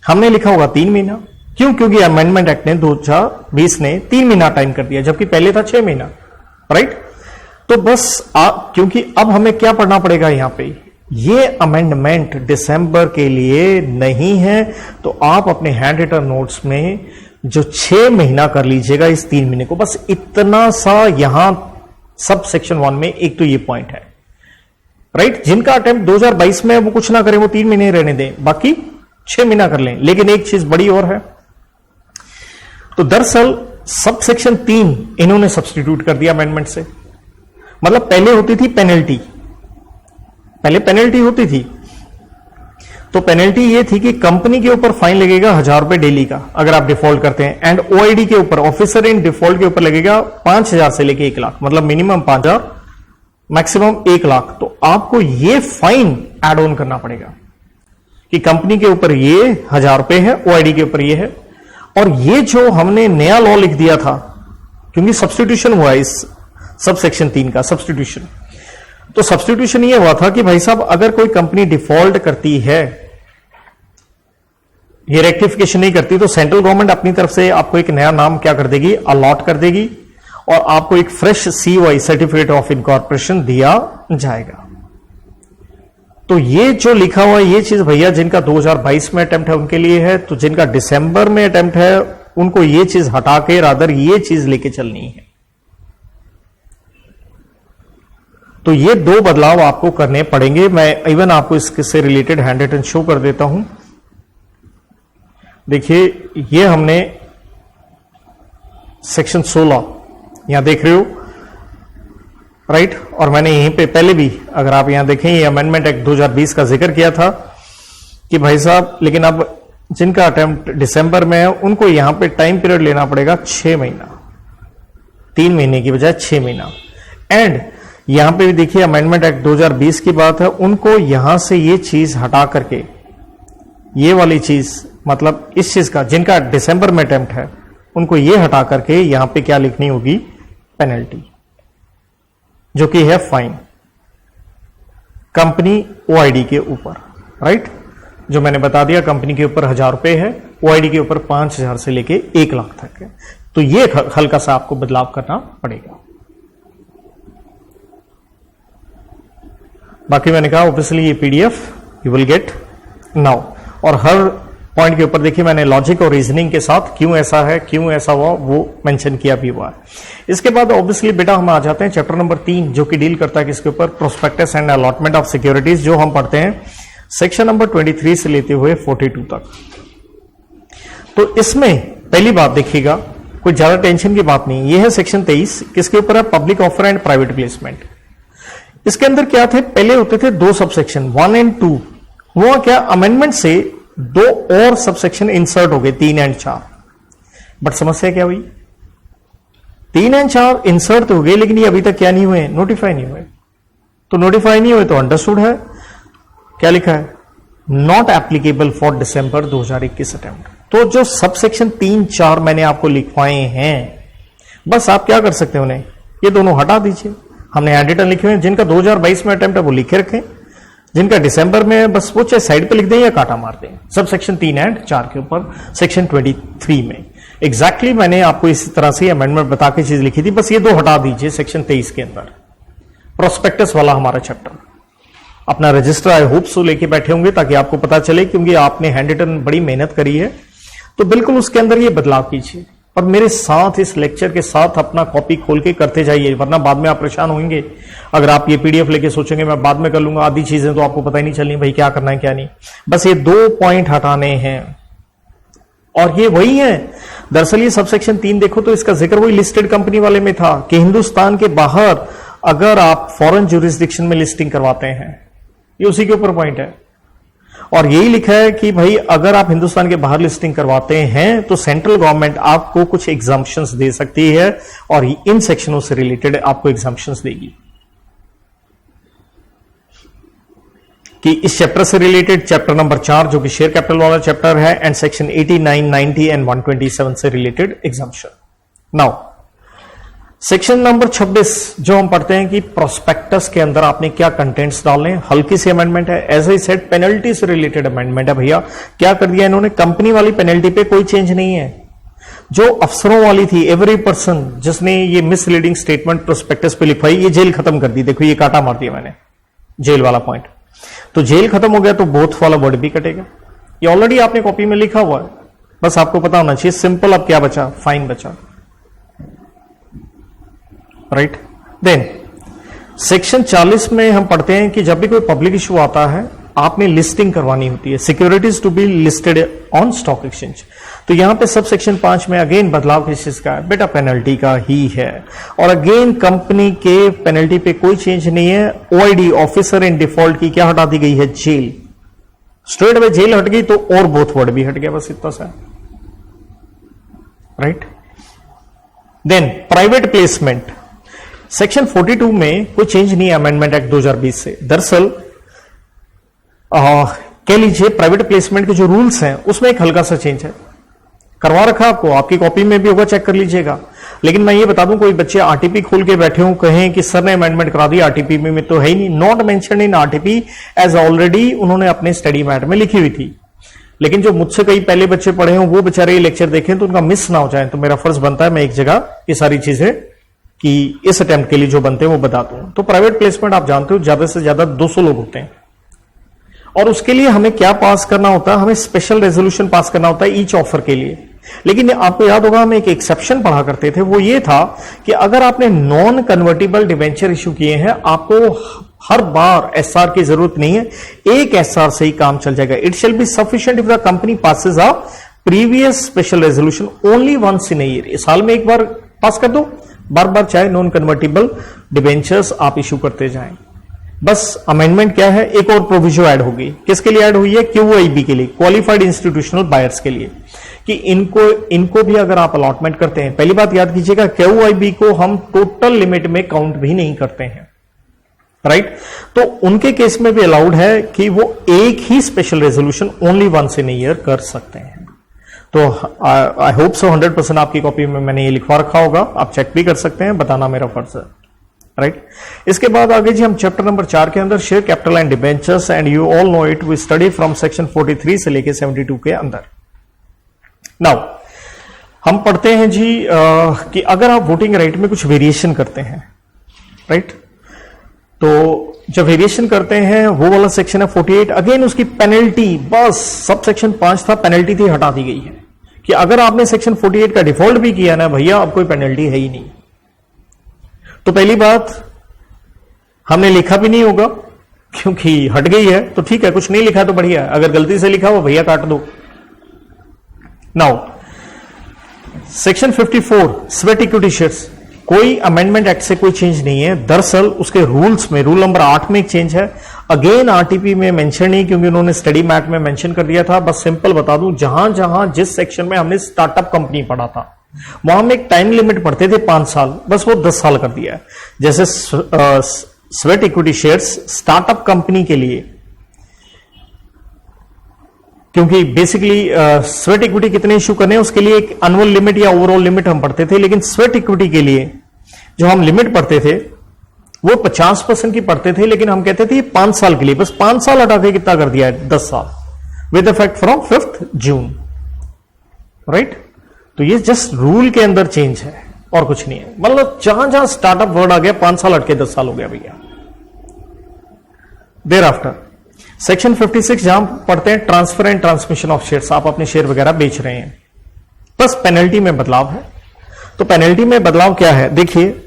हमने लिखा होगा 3 महीना। क्यों? क्योंकि अमेंडमेंट एक्ट ने 2020 ने 3 महीना टाइम कर दिया, जबकि पहले था 6 महीना, राइट। तो बस क्योंकि अब हमें क्या पढ़ना पड़ेगा यहां पे, ये अमेंडमेंट दिसंबर के लिए नहीं है, तो आप अपने हैंड रिटन नोट्स में जो 6 महीना कर लीजिएगा इस 3 महीने को, बस इतना सा यहां सब सेक्शन 1 में एक तो ये पॉइंट है, राइट। जिनका अटेम्प्ट 2022 में वो कुछ ना करें, वो 3 महीने रहने दें, बाकी 6 महीना कर लें। लेकिन एक चीज बड़ी और है, तो दरअसल सब सेक्शन 3 इन्होंने सब्स्टिट्यूट कर दिया अमेंडमेंट से। मतलब पहले होती थी पेनल्टी, पहले पेनल्टी होती थी, तो पेनल्टी ये थी कि कंपनी के ऊपर फाइन लगेगा 1000 रुपए डेली का अगर आप डिफॉल्ट करते हैं, एंड ओआईडी के ऊपर, ऑफिसर इन डिफॉल्ट के ऊपर लगेगा 5000 से लेके 1 लाख, मतलब मिनिमम 5000 मैक्सिमम 1 लाख। तो आपको ये फाइन एड ऑन करना पड़ेगा कि कंपनी के ऊपर ये 1000 रुपए है, ओआईडी के ऊपर ये है। और ये जो हमने नया लॉ लिख दिया था, क्योंकि सब्स्टिट्यूशन हुआ इस सब सेक्शन 3 का सब्स्टिट्यूशन, तो सब्स्टिट्यूशन ये हुआ था कि भाई साहब अगर कोई कंपनी डिफॉल्ट करती है, ये रेक्टिफिकेशन नहीं करती, तो सेंट्रल गवर्नमेंट अपनी तरफ से आपको एक नया नाम क्या कर देगी, अलॉट कर देगी, और आपको एक fresh COI certificate of incorporation दिया जाएगा। तो ये जो लिखा हुआ है ये चीज भैया जिनका 2022 में अटेम्प्ट है उनके लिए है, तो जिनका दिसंबर में अटेम्प्ट है उनको ये चीज हटा के रादर ये चीज लेके चलनी है। तो ये 2 बदलाव आपको करने पड़ेंगे। मैं इवन आपको इससे रिलेटेड हैंड रिटन शो कर देता हूं। देखिए ये हमने सेक्शन 16 यहां देख रहे हो, राइट। और मैंने यहीं पे पहले भी अगर आप यहां देखें ये अमेंडमेंट एक्ट 2020 का जिक्र किया था कि भाई साहब लेकिन अब जिनका अटेम्प्ट दिसंबर में है उनको यहां पे टाइम पीरियड लेना पड़ेगा 6 महीना, 3 महीने की बजाय 6 महीना। एंड यहां पे भी देखिए अमेंडमेंट एक्ट 2020 की बात है, उनको यहां से ये चीज हटा करके ये वाली चीज, मतलब इस चीज का जिनका दिसंबर में अटेम्प्ट है उनको ये हटा करके यहां पे क्या लिखनी होगी, पेनल्टी, जो कि है फाइन कंपनी ओआईडी के ऊपर, राइट। जो मैंने बता दिया कंपनी के ऊपर 1000 रुपए है, ओआईडी के ऊपर 5000 से लेके 1 लाख तक है। तो ये हल्का सा आपको बदलाव करना पड़ेगा। बाकी मैंने कहा ऑब्वियसली ये PDF you will get now, और हर पॉइंट के ऊपर देखिए मैंने लॉजिक और रीजनिंग के साथ क्यों ऐसा है, क्यों ऐसा हुआ, वो मेंशन किया भी हुआ है। इसके बाद ऑब्वियसली बेटा हम आ जाते हैं चैप्टर नंबर 3 जो कि डील करता है किसके ऊपर, prospectus and allotment of securities, जो हम पढ़ते हैं सेक्शन नंबर 23 से लेते हुए 42 तक। तो इसमें पहली बात देखिएगा, कोई ज्यादा टेंशन की बात नहीं, ये है सेक्शन 23 किसके ऊपर है, public offer and private placement. इसके अंदर क्या थे, पहले होते थे 2 सबसेक्शन 1 एंड 2, वो क्या अमेंडमेंट से 2 और सबसेक्शन इंसर्ट हो गए 3 एंड 4। बट समस्या क्या हुई, 3 एंड 4 इंसर्ट तो हो गए लेकिन ये अभी तक क्या नहीं हुए, नोटिफाई नहीं हुए। तो नोटिफाई नहीं हुए तो अंडरस्टूड है, क्या लिखा है, not applicable for December 2021 attempt. तो जो सबसेक्शन 3, 4 मैंने आपको लिखवाए हैं, बस आप क्या कर सकते हैं, उन्हें ये दोनों हटा दीजिए। हमने एडिटर लिखे हुए हैं, जिनका 2022 में अटेम्प्ट है वो लिखे रखें, जिनका दिसंबर में है बस वो चाहे साइड पे लिख दें या काटा मार दें। सब सेक्शन 3 एंड 4 के ऊपर सेक्शन 23 में एग्जैक्टली मैंने आपको इसी तरह से अमेंडमेंट बता के चीज लिखी थी, बस ये 2 हटा दीजिए सेक्शन 23 के अंदर। प्रोस्पेक्टस वाला हमारा चैप्टर अपना रजिस्टर आई होप सो लेके बैठे होंगे ताकि आपको पता चले, क्योंकि आपने हैंड रिटन बड़ी मेहनत करी है, तो बिल्कुल उसके अंदर ये बदलाव कीजिए और मेरे साथ इस लेक्चर के साथ अपना कॉपी खोल के करते जाइए, वरना बाद में आप परेशान होंगे। अगर आप ये पीडीएफ लेके सोचेंगे मैं बाद में कर लूंगा, आधी चीजें तो आपको पता ही नहीं चलनी भाई क्या करना है क्या नहीं। बस ये 2 पॉइंट हटाने हैं और ये वही है। दरअसल ये सबसेक्शन 3 देखो तो इसका जिक्र वही लिस्टेड कंपनी वाले में था कि हिंदुस्तान के बाहर अगर आप फॉरेन ज्यूरिसडिक्शन में लिस्टिंग करवाते हैं, ये उसी के ऊपर पॉइंट है। और यही लिखा है कि भाई अगर आप हिंदुस्तान के बाहर लिस्टिंग करवाते हैं तो सेंट्रल गवर्नमेंट आपको कुछ एग्जाम्पशंस दे सकती है और इन सेक्शनों से रिलेटेड आपको एग्जाम्पशंस देगी। कि इस चैप्टर से रिलेटेड चैप्टर नंबर 4 जो कि शेयर कैपिटल वाला चैप्टर है एंड सेक्शन 89, 90 एंड 127 से related exemption. Now section number 26 जो हम पढ़ते हैं कि प्रोस्पेक्टस के अंदर आपने क्या कंटेंट्स डालने, हल्की सी अमेंडमेंट है। एज आई सेड पेनल्टी से रिलेटेड अमेंडमेंट है भैया। क्या कर दिया इन्होंने, कंपनी वाली पेनल्टी पे कोई चेंज नहीं है, जो अफसरों वाली थी, एवरी पर्सन जिसने ये मिसलीडिंग स्टेटमेंट प्रोस्पेक्टस पे लिखवाई, ये जेल खत्म कर दी। देखो ये काटा मार दिया मैंने, जेल वाला पॉइंट। तो जेल खत्म हो गया तो बोथ वाला वर्ड भी कटेगा। ये ऑलरेडी आपने कॉपी में लिखा हुआ है, बस आपको पता होना चाहिए। सिंपल अब क्या बचा, फाइन बचा, राइट। देन सेक्शन 40 में हम पढ़ते हैं कि जब भी कोई पब्लिक इशू आता है आपने लिस्टिंग करवानी होती है, securities to be listed on stock exchange. तो यहां पे सब सेक्शन 5 में अगेन बदलाव किस चीज का है, बेटा पेनल्टी का ही है। और अगेन कंपनी के पेनल्टी पे कोई चेंज नहीं है। ओआईडी ऑफिसर इन डिफॉल्ट की क्या हटा दी गई है, जेल। स्ट्रेट अवे जेल हट गई तो और बोथ वर्ड भी हट गया, बस इतना सा, right. Then private placement section 42 में कोई चेंज नहीं है अमेंडमेंट एक्ट 2020 से। दरअसल कह लीजिए प्राइवेट प्लेसमेंट के जो रूल्स हैं उसमें एक हल्का सा चेंज है, करवा रखा आपको, आपकी कॉपी में भी होगा, चेक कर लीजिएगा। लेकिन मैं ये बता दूं, कोई बच्चे आरटीपी खोल के बैठे हों, कहें कि सर ने अमेंडमेंट करा दी, आरटीपी में तो है ही नहीं, not mention in RTP as already उन्होंने अपने स्टडी मैट में लिखी हुई थी। लेकिन जो मुझसे कई पहले बच्चे पढ़े हों वो बेचारे ये लेक्चर देखें तो उनका मिस ना हो जाए, तो मेरा फर्ज बनता है मैं एक जगह ये सारी चीजें कि इस अटेम्प्ट के लिए जो बनते हैं वो बता दूं। तो प्राइवेट प्लेसमेंट आप जानते हो ज्यादा से ज्यादा 200 लोग होते हैं और उसके लिए हमें क्या पास करना होता है, हमें स्पेशल रेजोल्यूशन पास करना होता है ईच ऑफर के लिए। लेकिन आपको याद होगा हम एक एक्सेप्शन पढ़ा करते थे, वो ये था कि अगर आपने नॉन कन्वर्टिबल डिवेंचर इश्यू किए हैं आपको हर बार एसआर की जरूरत नहीं है, एक एसआर से ही काम चल जाएगा। It shall be sufficient if the company passes a previous special resolution only once in a year. साल में एक बार पास कर दो, बार बार चाहे नॉन कन्वर्टिबल डिवेंचर्स आप इश्यू करते जाएं। बस अमेंडमेंट क्या है, एक और प्रोविजन ऐड होगी। किसके लिए ऐड हुई है, क्यूआईबी के लिए, क्वालिफाइड इंस्टीट्यूशनल बायर्स के लिए, कि इनको भी अगर आप अलॉटमेंट करते हैं, पहली बात याद कीजिएगा क्यूआईबी को हम टोटल लिमिट में काउंट भी नहीं करते हैं, राइट। तो उनके केस में भी अलाउड है कि वो एक ही special resolution only once in a year कर सकते हैं। तो आई होप सो 100% आपकी कॉपी में मैंने ये लिखवा रखा होगा, आप चेक भी कर सकते हैं, बताना मेरा फर्ज है, राइट। इसके बाद आगे जी हम चैप्टर नंबर 4 के अंदर share capital and debentures, and you all know it, we study from section 43 से लेके 72 के अंदर। नाउ हम पढ़ते हैं जी कि अगर आप वोटिंग राइट में कुछ वेरिएशन करते हैं, राइट, तो जब वेरिएशन करते हैं वो वाला सेक्शन है 48, अगेन उसकी पेनल्टी, बस सब सेक्शन 5 था, पेनल्टी थी, हटा दी गई है कि अगर आपने सेक्शन 48 का डिफॉल्ट भी किया ना भैया, अब कोई पेनल्टी है ही नहीं। तो पहली बात, हमने लिखा भी नहीं होगा क्योंकि हट गई है, तो ठीक है, कुछ नहीं लिखा तो बढ़िया है, अगर गलती से लिखा हो भैया काट दो। Now section 54 sweat equity shares, कोई अमेंडमेंट एक्ट से कोई चेंज नहीं है। दरअसल उसके रूल्स में रूल नंबर 8 में एक चेंज है, अगेन आरटीपी में मेंशन नहीं क्योंकि उन्होंने स्टडी मैट में मेंशन कर दिया था। बस सिंपल बता दूं, जहां जहां जिस सेक्शन में हमने स्टार्टअप कंपनी पढ़ा था वहां में एक टाइम लिमिट पढ़ते थे 5 साल, बस वो 10 साल कर दिया है। जैसे sweat equity shares startup company के लिए, क्योंकि बेसिकली स्वेट इक्विटी कितने इश्यू करने हैं उसके लिए एक एनुअल लिमिट या ओवरऑल लिमिट हम पढ़ते थे, लेकिन स्वेट इक्विटी के लिए जो हम लिमिट पढ़ते थे वो 50% की पढ़ते थे, लेकिन हम कहते थे 5 साल के लिए, बस 5 साल हटा के कितना कर दिया है, 10 साल, with effect from 5 June, right. तो ये जस्ट रूल के अंदर चेंज है और कुछ नहीं है, मतलब जहां जहां स्टार्टअप वर्ड आ गया 5 साल हटके 10 साल हो गया भैया। देयर आफ्टर सेक्शन 56 जहां पढ़ते हैं transfer and transmission of shares, आप अपने शेयर वगैरह बेच रहे हैं, बस पेनल्टी में बदलाव है। तो पेनल्टी में बदलाव क्या है, देखिए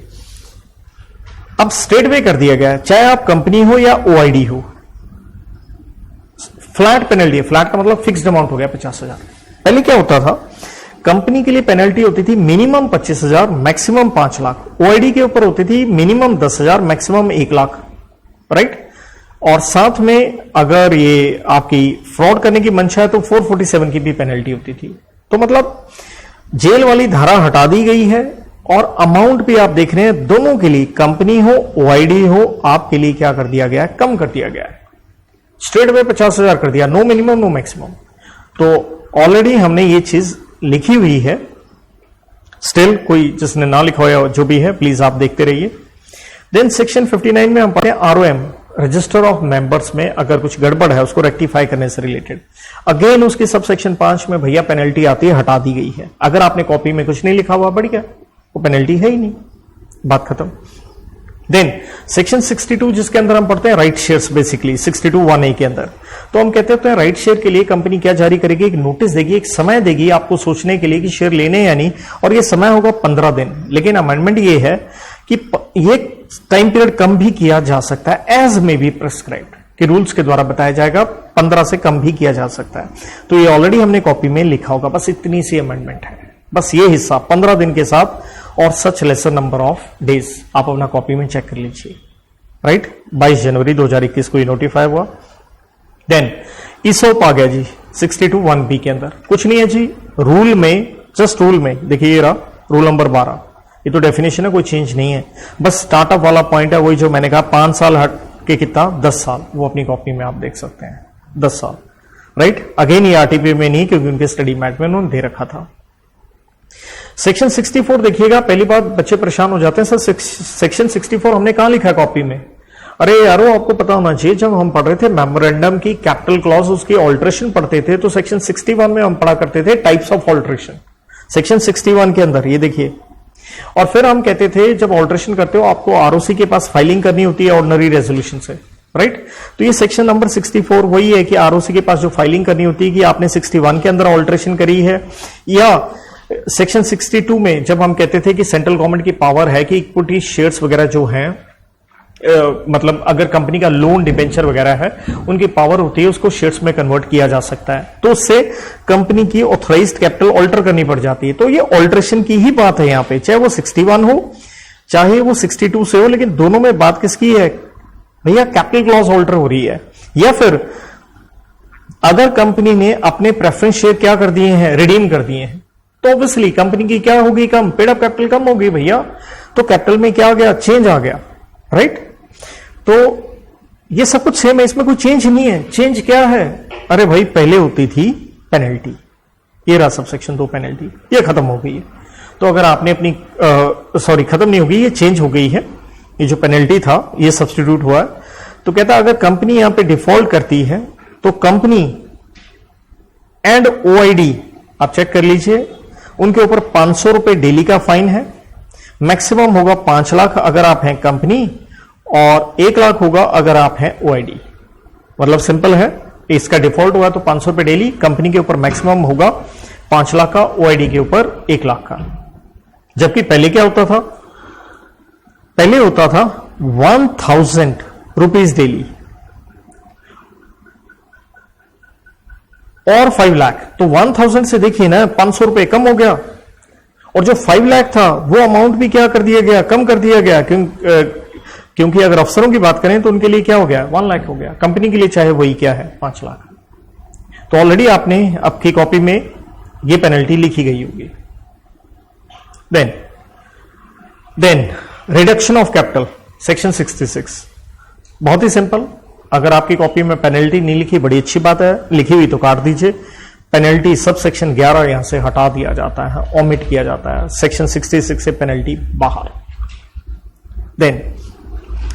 अब स्ट्रेट वे कर दिया गया है, चाहे आप कंपनी हो या ओआईडी हो, फ्लैट पेनल्टी है। फ्लैट का मतलब फिक्स्ड अमाउंट हो गया 50,000। पहले क्या होता था, कंपनी के लिए पेनल्टी होती थी मिनिमम 25,000 मैक्सिमम 5 लाख, ओआईडी के ऊपर होती थी मिनिमम 10,000 मैक्सिमम 1 लाख, राइट। और साथ में अगर ये आपकी फ्रॉड करने की मंशा है तो 447 की भी पेनल्टी होती थी। तो मतलब जेल वाली धारा हटा दी गई है और अमाउंट भी आप देख रहे हैं दोनों के लिए, कंपनी हो ओआईडी हो, आपके लिए क्या कर दिया गया है, कम कर दिया गया है, स्ट्रेट वे 50,000 कर दिया, नो मिनिमम नो मैक्सिमम। तो ऑलरेडी हमने ये चीज लिखी हुई है, स्टिल कोई जिसने ना लिखा हो या जो भी है प्लीज आप देखते रहिए। देन सेक्शन 59 में हम पढ़ते हैं आरओएम, रजिस्टर ऑफ मेंबर्स में अगर कुछ गड़बड़ है उसको रेक्टिफाई करने से रिलेटेड, अगेन उसकी सब सेक्शन 5 में भैया पेनल्टी आती है, हटा दी गई है। अगर आपने कॉपी में कुछ नहीं लिखा हुआ बढ़िया, वो पेनल्टी है ही नहीं, बात खत्म। देन सेक्शन 62 जिसके अंदर हम पढ़ते हैं राइट शेयर्स, बेसिकली 62(1)(a) के अंदर, तो हम कहते हैं राइट शेयर के लिए कंपनी क्या जारी करेगी, एक नोटिस देगी, एक समय देगी आपको सोचने के लिए कि शेयर लेने या नहीं, और ये समय होगा 15 दिन। लेकिन अमेंडमेंट ये है कि ये टाइम पीरियड कम भी किया जा सकता है, एज में बी प्रिस्क्राइब्ड, कि रूल्स के द्वारा बताया जाएगा, 15 से कम भी किया जा सकता है। तो ये ऑलरेडी हमने कॉपी में लिखा होगा, बस इतनी सी अमेंडमेंट है, बस ये हिस्सा 15 दिन के साथ और सच लेसर नंबर ऑफ डेज, आप अपना कॉपी में चेक कर लीजिए, राइट। 22 जनवरी 2021 को ये नोटिफाई हुआ। देन ईसोप आ गया जी 62(1)(b) के अंदर, कुछ नहीं है जी, रूल में, जस्ट रूल में देखिए ये रहा रूल नंबर 12, ये तो डेफिनेशन है, कोई चेंज नहीं है, बस स्टार्टअप वाला पॉइंट है, वही जो मैंने कहा 5 साल हट के कितना 10 साल, वो अपनी कॉपी में आप देख सकते हैं 10 साल, राइट। अगेन ये आरटीपी में नहीं क्योंकि उनके स्टडी मैट में उन्होंने दे रखा था। सेक्शन 64 देखिएगा, पहली बात बच्चे परेशान हो जाते हैं, सर सेक्शन 64 हमने कहां लिखा है कॉपी में, अरे यारो आपको पता होना चाहिए, जब हम पढ़ रहे थे मेमोरेंडम की कैपिटल क्लॉज उसकी ऑल्ट्रेशन पढ़ते थे तो सेक्शन 61 में हम पढ़ा करते थे टाइप्स ऑफ ऑल्ट्रेशन, सेक्शन 61 के अंदर ये देखिए। और फिर हम कहते थे जब ऑल्ट्रेशन करते हो आपको आरओसी के पास फाइलिंग करनी होती है ऑर्डिनरी रेजोल्यूशन से, राइट। तो ये सेक्शन नंबर 64 वही है कि आरओसी के पास जो फाइलिंग करनी होती है कि आपने 61 के अंदर ऑल्ट्रेशन करी है, या सेक्शन 62 में जब हम कहते थे कि सेंट्रल गवर्नमेंट की पावर है कि इक्विटी शेयर्स वगैरह जो हैं, मतलब अगर कंपनी का लोन डिबेंचर वगैरह है उनकी पावर होती है उसको शेयर्स में कन्वर्ट किया जा सकता है, तो उससे कंपनी की ऑथराइज्ड कैपिटल ऑल्टर करनी पड़ जाती है। तो ये ऑल्ट्रेशन की ही बात है यहां पे, चाहे वो 61 हो चाहे वो 62 से हो, लेकिन दोनों में बात किसकी है भैया, कैपिटल क्लॉज ऑल्टर हो रही है। या फिर अगर कंपनी ने अपने प्रेफरेंस शेयर क्या कर दिए हैं, रिडीम कर दिए हैं, तो ऑब्वियसली कंपनी की क्या होगी, कम, पेड अप कैपिटल कम होगी भैया, तो कैपिटल में क्या आ गया, चेंज आ गया, राइट। तो ये सब कुछ सेम है, इसमें कोई चेंज नहीं है। चेंज क्या है, अरे भाई पहले होती थी पेनल्टी, ये रहा सब सेक्शन 2 पेनल्टी, ये खत्म हो गई है। तो अगर आपने अपनी सॉरी खत्म नहीं हो गई, ये चेंज हो गई है, ये जो पेनल्टी था ये सब्स्टिट्यूट हुआ है। तो कहता अगर कंपनी यहां पे डिफॉल्ट करती है तो कंपनी एंड ओआईडी आप चेक कर लीजिए, उनके ऊपर 500 रुपए डेली का फाइन है। मैक्सिमम होगा 5 लाख अगर आप हैं कंपनी, और 1 लाख होगा अगर आप हैं ओआईडी। मतलब सिंपल है, इसका डिफॉल्ट हुआ तो 500 रुपए डेली, कंपनी के ऊपर मैक्सिमम होगा 5 लाख का, ओआईडी के ऊपर 1 लाख का। जबकि पहले क्या होता था, पहले होता था 1000 रुपीज डेली और 5 लाख। तो 1000 से देखिए ना 500 रुपए कम हो गया, और जो 5 लाख था वो अमाउंट भी क्या कर दिया गया, कम कर दिया गया। क्योंकि अगर अफसरों की बात करें तो उनके लिए क्या हो गया, 1 लाख हो गया। कंपनी के लिए चाहे वही क्या है, 5 लाख। तो ऑलरेडी आपने आपकी कॉपी में ये पेनल्टी लिखी गई होगी। Then reduction of capital section 66, बहुत ही सिंपल। अगर आपकी कॉपी में पेनल्टी नहीं लिखी, बड़ी अच्छी बात है, लिखी हुई तो काट दीजिए। पेनल्टी सब सेक्शन 11 यहां से हटा दिया जाता है, ओमिट किया जाता है, सेक्शन 66 से पेनल्टी बाहर। देन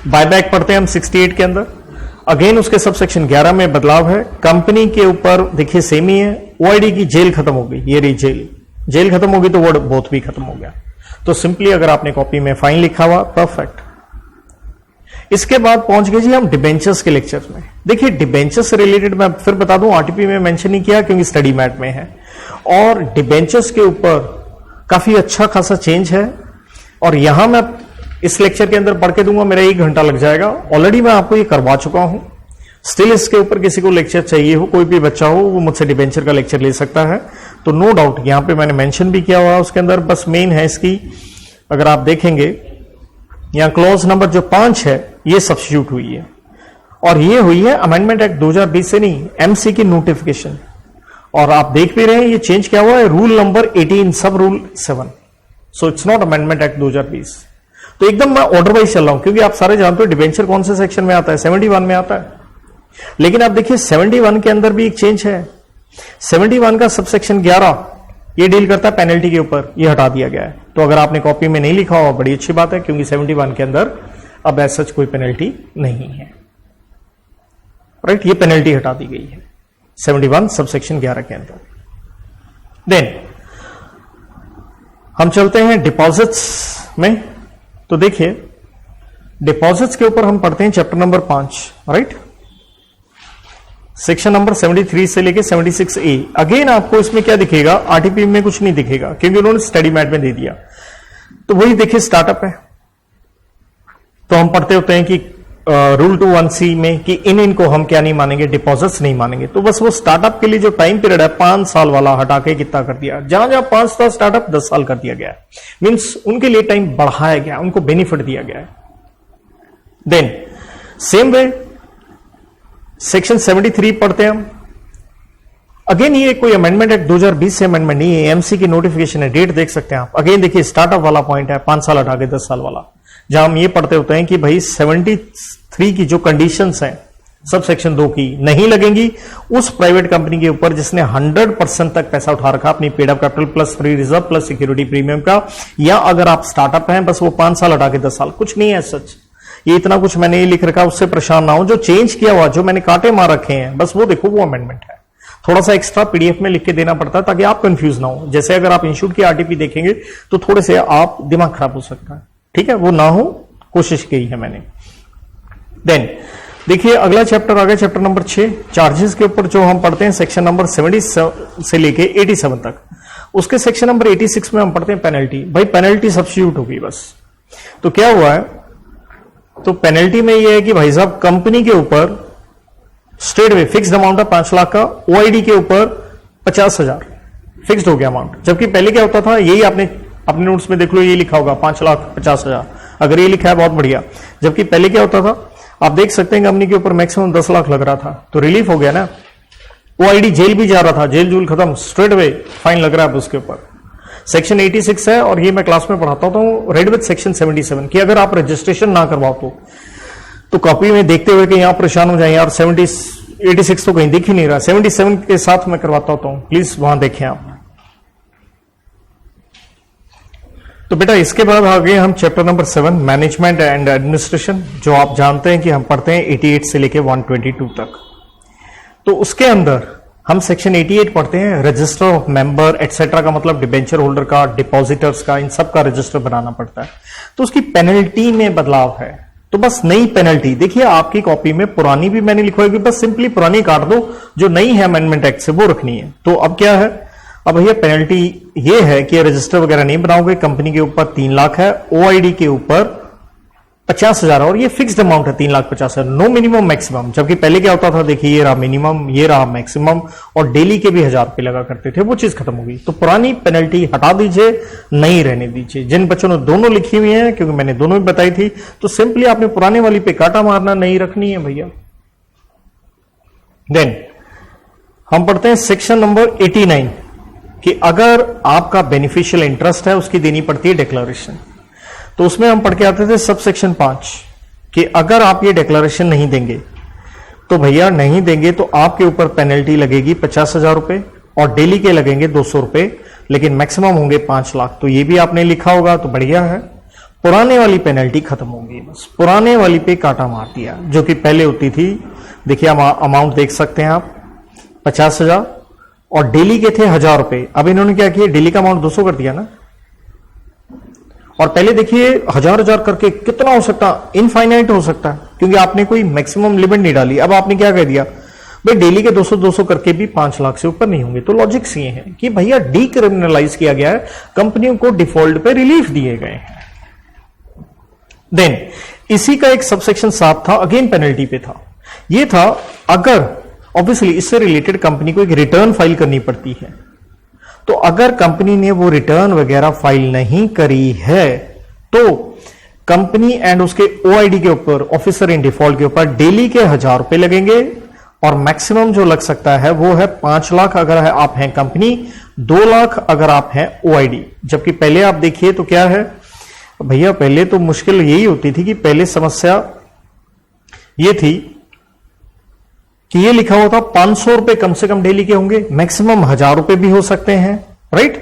बायबैक पढ़ते हैं हम 68 के अंदर। अगेन उसके सब सेक्शन 11 में बदलाव है। कंपनी के ऊपर देखिए सेम ही है, ओआईडी की जेल खत्म हो गई, ये रही जेल खत्म होगी तो वर्ड बोथ भी खत्म हो गया। तो सिंपली अगर आपने कॉपी में फाइन लिखा हुआ, परफेक्ट। इसके बाद पहुंच गए जी हम डिबेंचर्स के लेक्चर में। देखिए डिबेंचर्स से रिलेटेड मैं फिर बता दूं, आरटीपी में मेंशन नहीं किया क्योंकि स्टडी मैट में है, और डिबेंचर्स के ऊपर काफी अच्छा खासा चेंज है। और यहां मैं इस लेक्चर के अंदर पढ़ के दूंगा, मेरा 1 घंटा लग जाएगा। ऑलरेडी मैं आपको ये करवा चुका हूं। स्टिल इसके ऊपर किसी को लेक्चर चाहिए हो, कोई भी बच्चा हो, वो मुझसे डिबेंचर का लेक्चर ले सकता है। तो नो डाउट यहां पे मैंने मेंशन भी किया हुआ उसके अंदर। बस मेन है इसकी, अगर आप देखेंगे यहां क्लॉज नंबर जो 5 है ये सब्स्टिट्यूट हुई है, और ये हुई है अमेंडमेंट एक्ट 2020 से नहीं, एमसी की नोटिफिकेशन। और आप देख भी रहे हैं ये चेंज क्या हुआ है, रूल नंबर 18 सब rule 7। So it's not amendment act 2020। तो एकदम मैं ऑर्डर वाइज चल रहा हूं, क्योंकि आप सारे जानते हो डिबेंचर कौन से सेक्शन में आता है, 71 में आता है। लेकिन आप देखिए 71 के अंदर भी एक चेंज है। 71 का सब सेक्शन 11 ये डील करता है पेनल्टी के ऊपर, ये हटा दिया गया है। तो अगर आपने कॉपी में नहीं लिखा हुआ, बड़ी अच्छी बात है, क्योंकि 71 के अंदर अब ऐसा कोई पेनल्टी नहीं है। राइट, ये पेनल्टी हटा दी गई है 71 सब सेक्शन 11 के अंदर। देन हम चलते हैं डिपॉजिट्स में। तो देखिए डिपॉजिट्स के ऊपर हम पढ़ते हैं chapter number 5, right, section number 73 से लेके 76A। अगेन आपको इसमें क्या दिखेगा, आरटीपी में कुछ नहीं दिखेगा क्योंकि उन्होंने स्टडी मैट में दे दिया। तो वही देखिए स्टार्टअप है। तो हम पढ़ते होते हैं कि रूल 21C में कि इनको हम क्या नहीं मानेंगे, डिपॉजिट्स नहीं मानेंगे। तो बस वो स्टार्टअप के लिए जो टाइम पीरियड है 5 साल वाला हटा के कितना कर दिया, जहां जहां 5 था स्टार्टअप 10 साल कर दिया गया है। मींस उनके लिए टाइम बढ़ाया गया, उनको बेनिफिट दिया गया है। देन सेम वे सेक्शन 73 पढ़ते हैं हम। अगेन ये कोई अमेंडमेंट एक्ट 2020 से अमेंडमेंट नहीं है, एमसी की नोटिफिकेशन है, डेट देख सकते हैं आप। अगेन देखिए स्टार्टअप वाला पॉइंट है 5 साल हटा के 10 साल वाला, जहां हम ये पढ़ते होते हैं कि भाई 73 की जो कंडीशंस हैं सब सेक्शन 2 की नहीं लगेंगी उस प्राइवेट कंपनी के ऊपर जिसने 100% तक पैसा उठा रखा अपनी paid up capital plus free reserve plus security premium का, या अगर आप स्टार्टअप हैं बस वो 5 साल हटा के 10 साल, कुछ नहीं है सच। ये इतना कुछ मैंने ये लिख रखा, उससे परेशान ना हो। जो चेंज किया हुआ, जो मैंने कांटे मार रखे हैं, बस वो देखो, वो अमेंडमेंट है। थोड़ा सा एक्स्ट्रा पीडीएफ में लिख के देना पड़ता है ताकि आप कंफ्यूज ना हो। जैसे अगर आप इंस्टीट्यूट की आरटीपी देखेंगे तो थोड़े से आप दिमाग खराब हो सकता है, ठीक है, वो ना हो, कोशिश की है मैंने। देन देखिए अगला चैप्टर आ गया, चैप्टर नंबर 6 चार्जेस के ऊपर, जो हम पढ़ते हैं सेक्शन नंबर 70 से लेके 87 तक। उसके सेक्शन नंबर 86 में हम पढ़ते हैं पेनल्टी। भाई पेनल्टी सब्स्टिट्यूट होगी बस। तो क्या हुआ है, तो पेनल्टी में यह है कि भाई साहब कंपनी के ऊपर स्ट्रेट वे फिक्स्ड अमाउंट है 5 लाख का, ओआईडी के ऊपर 50,000 फिक्स्ड हो गया अमाउंट। जबकि पहले क्या होता था, यही आपने अपने नोट्स में देख लो, ये लिखा होगा 5,50,000, अगर ये लिखा है बहुत बढ़िया। जबकि पहले क्या होता था, आप देख सकते हैं कंपनी के ऊपर मैक्सिमम 10 लाख लग रहा था, तो रिलीफ हो गया ना। ओआईडी जेल भी जा रहा था, जेल जूल खत्म, स्ट्रेट वे फाइन लग रहा है उसके ऊपर। सेक्शन 86 है, और ये मैं क्लास में पढ़ाता हूं रेड विद सेक्शन 77 कि अगर आप रजिस्ट्रेशन ना करवाओ तो कॉपी में देखते हुए कि यहां परेशान हो जाए, यार 86 तो कहीं दिख ही नहीं रहा, 77 के साथ मैं करवाता होता हूं, प्लीज वहां देखें आप। तो बेटा इसके बाद आ गए हम chapter number 7 management and administration, जो आप जानते हैं कि हम पढ़ते हैं 88 से लेके 122 तक। तो उसके अंदर हम सेक्शन 88 पढ़ते हैं, रजिस्टर ऑफ मेंबर एटसेट्रा का मतलब डिबेंचर होल्डर का, डिपॉजिटर्स का, इन सब का रजिस्टर बनाना पड़ता है। तो उसकी पेनल्टी में बदलाव है, तो बस नई पेनल्टी देखिए आपकी कॉपी में पुरानी भी मैंने लिखवाई, बस सिंपली पुरानी काट दो, जो नई है अमेंडमेंट एक्ट से वो रखनी है। तो अब क्या है, अब भैया पेनल्टी ये है कि रजिस्टर वगैरह नहीं बनाओगे, कंपनी के ऊपर 3 लाख है, ओआईडी के ऊपर 50,000 और ये फिक्स्ड अमाउंट है 3,50,000, नो मिनिमम मैक्सिमम। जबकि पहले क्या होता था, देखिए ये रहा मिनिमम, ये रहा मैक्सिमम, और डेली के भी 1,000 रुपए लगा करते थे, वो चीज खत्म हो गई। तो पुरानी पेनल्टी हटा दीजिए, नई रहने दीजिए। जिन बच्चों ने दोनों लिखी हुई है, क्योंकि मैंने दोनों भी बताई थी, तो सिंपली आपने पुराने वाली पे काटा मारना, नई रखनी है भैया। देन हम पढ़ते हैं सेक्शन नंबर 89 कि अगर आपका बेनिफिशियल इंटरेस्ट है उसकी देनी पड़ती है डिक्लेरेशन। तो उसमें हम पढ़ के आते थे सब सेक्शन 5 कि अगर आप ये डिक्लेरेशन नहीं देंगे तो भैया नहीं देंगे तो आपके ऊपर पेनल्टी लगेगी 50,000 रुपए और डेली के लगेंगे 200 रुपए, लेकिन मैक्सिमम होंगे 5 लाख। तो ये भी आपने लिखा होगा, तो बढ़िया है। पुराने वाली पेनल्टी खत्म होगी, बस पुराने वाली पे काटा मार दिया, जो कि पहले होती थी। देखिए अमाउंट देख सकते हैं आप, 50,000 और डेली के थे 1,000 रुपए। अब इन्होंने क्या किया, डेली का अमाउंट 200 कर दिया ना। और पहले देखिए 1,000 करके कितना हो सकता, इनफाइनाइट हो सकता है, क्योंकि आपने कोई मैक्सिमम लिमिट नहीं डाली। अब आपने क्या कह दिया, भाई डेली के 200 करके भी 5 लाख से ऊपर नहीं होंगे। तो लॉजिक्स ये है कि भैया डीक्रिमिनलाइज किया गया है, कंपनियों को डिफॉल्ट पे रिलीफ दिए गए हैं। देन इसी का एक सबसेक्शन 7 था, अगेन पेनल्टी पे था। ये था अगर ऑब्वियसली इससे रिलेटेड कंपनी को एक रिटर्न फाइल करनी पड़ती है, तो अगर कंपनी ने वो रिटर्न वगैरह फाइल नहीं करी है तो कंपनी एंड उसके ओआईडी के ऊपर, ऑफिसर इन डिफॉल्ट के ऊपर डेली के 1,000 रुपए लगेंगे और मैक्सिमम जो लग सकता है वो है 5 लाख अगर है आप हैं कंपनी, 2 लाख अगर आप हैं ओआईडी। जबकि पहले आप देखिए तो क्या है भैया, पहले तो मुश्किल यही होती थी कि पहले समस्या ये थी कि ये लिखा हुआ था 500 रुपए कम से कम डेली के होंगे, मैक्सिमम 1,000 रुपए भी हो सकते हैं, राइट।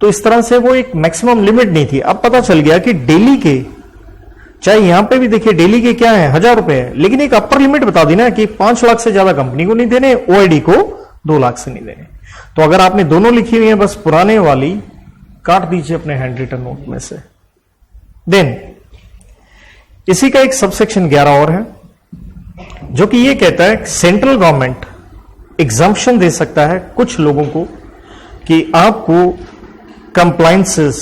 तो इस तरह से वो एक मैक्सिमम लिमिट नहीं थी। अब पता चल गया कि डेली के, चाहे यहां पे भी देखिए डेली के क्या है 1,000 रुपए है, लेकिन एक अपर लिमिट बता दी ना कि 5 लाख से ज्यादा कंपनी को नहीं देने, ओआईडी को 2 लाख से नहीं देने। तो अगर आपने दोनों लिखी हुई है, बस पुराने वाली काट दीजिए अपने हैंड रिटन नोट में से। देन इसी का एक सबसेक्शन 11 और है, जो कि ये कहता है सेंट्रल गवर्नमेंट एग्जम्पशन दे सकता है कुछ लोगों को कि आपको कंप्लायंसेस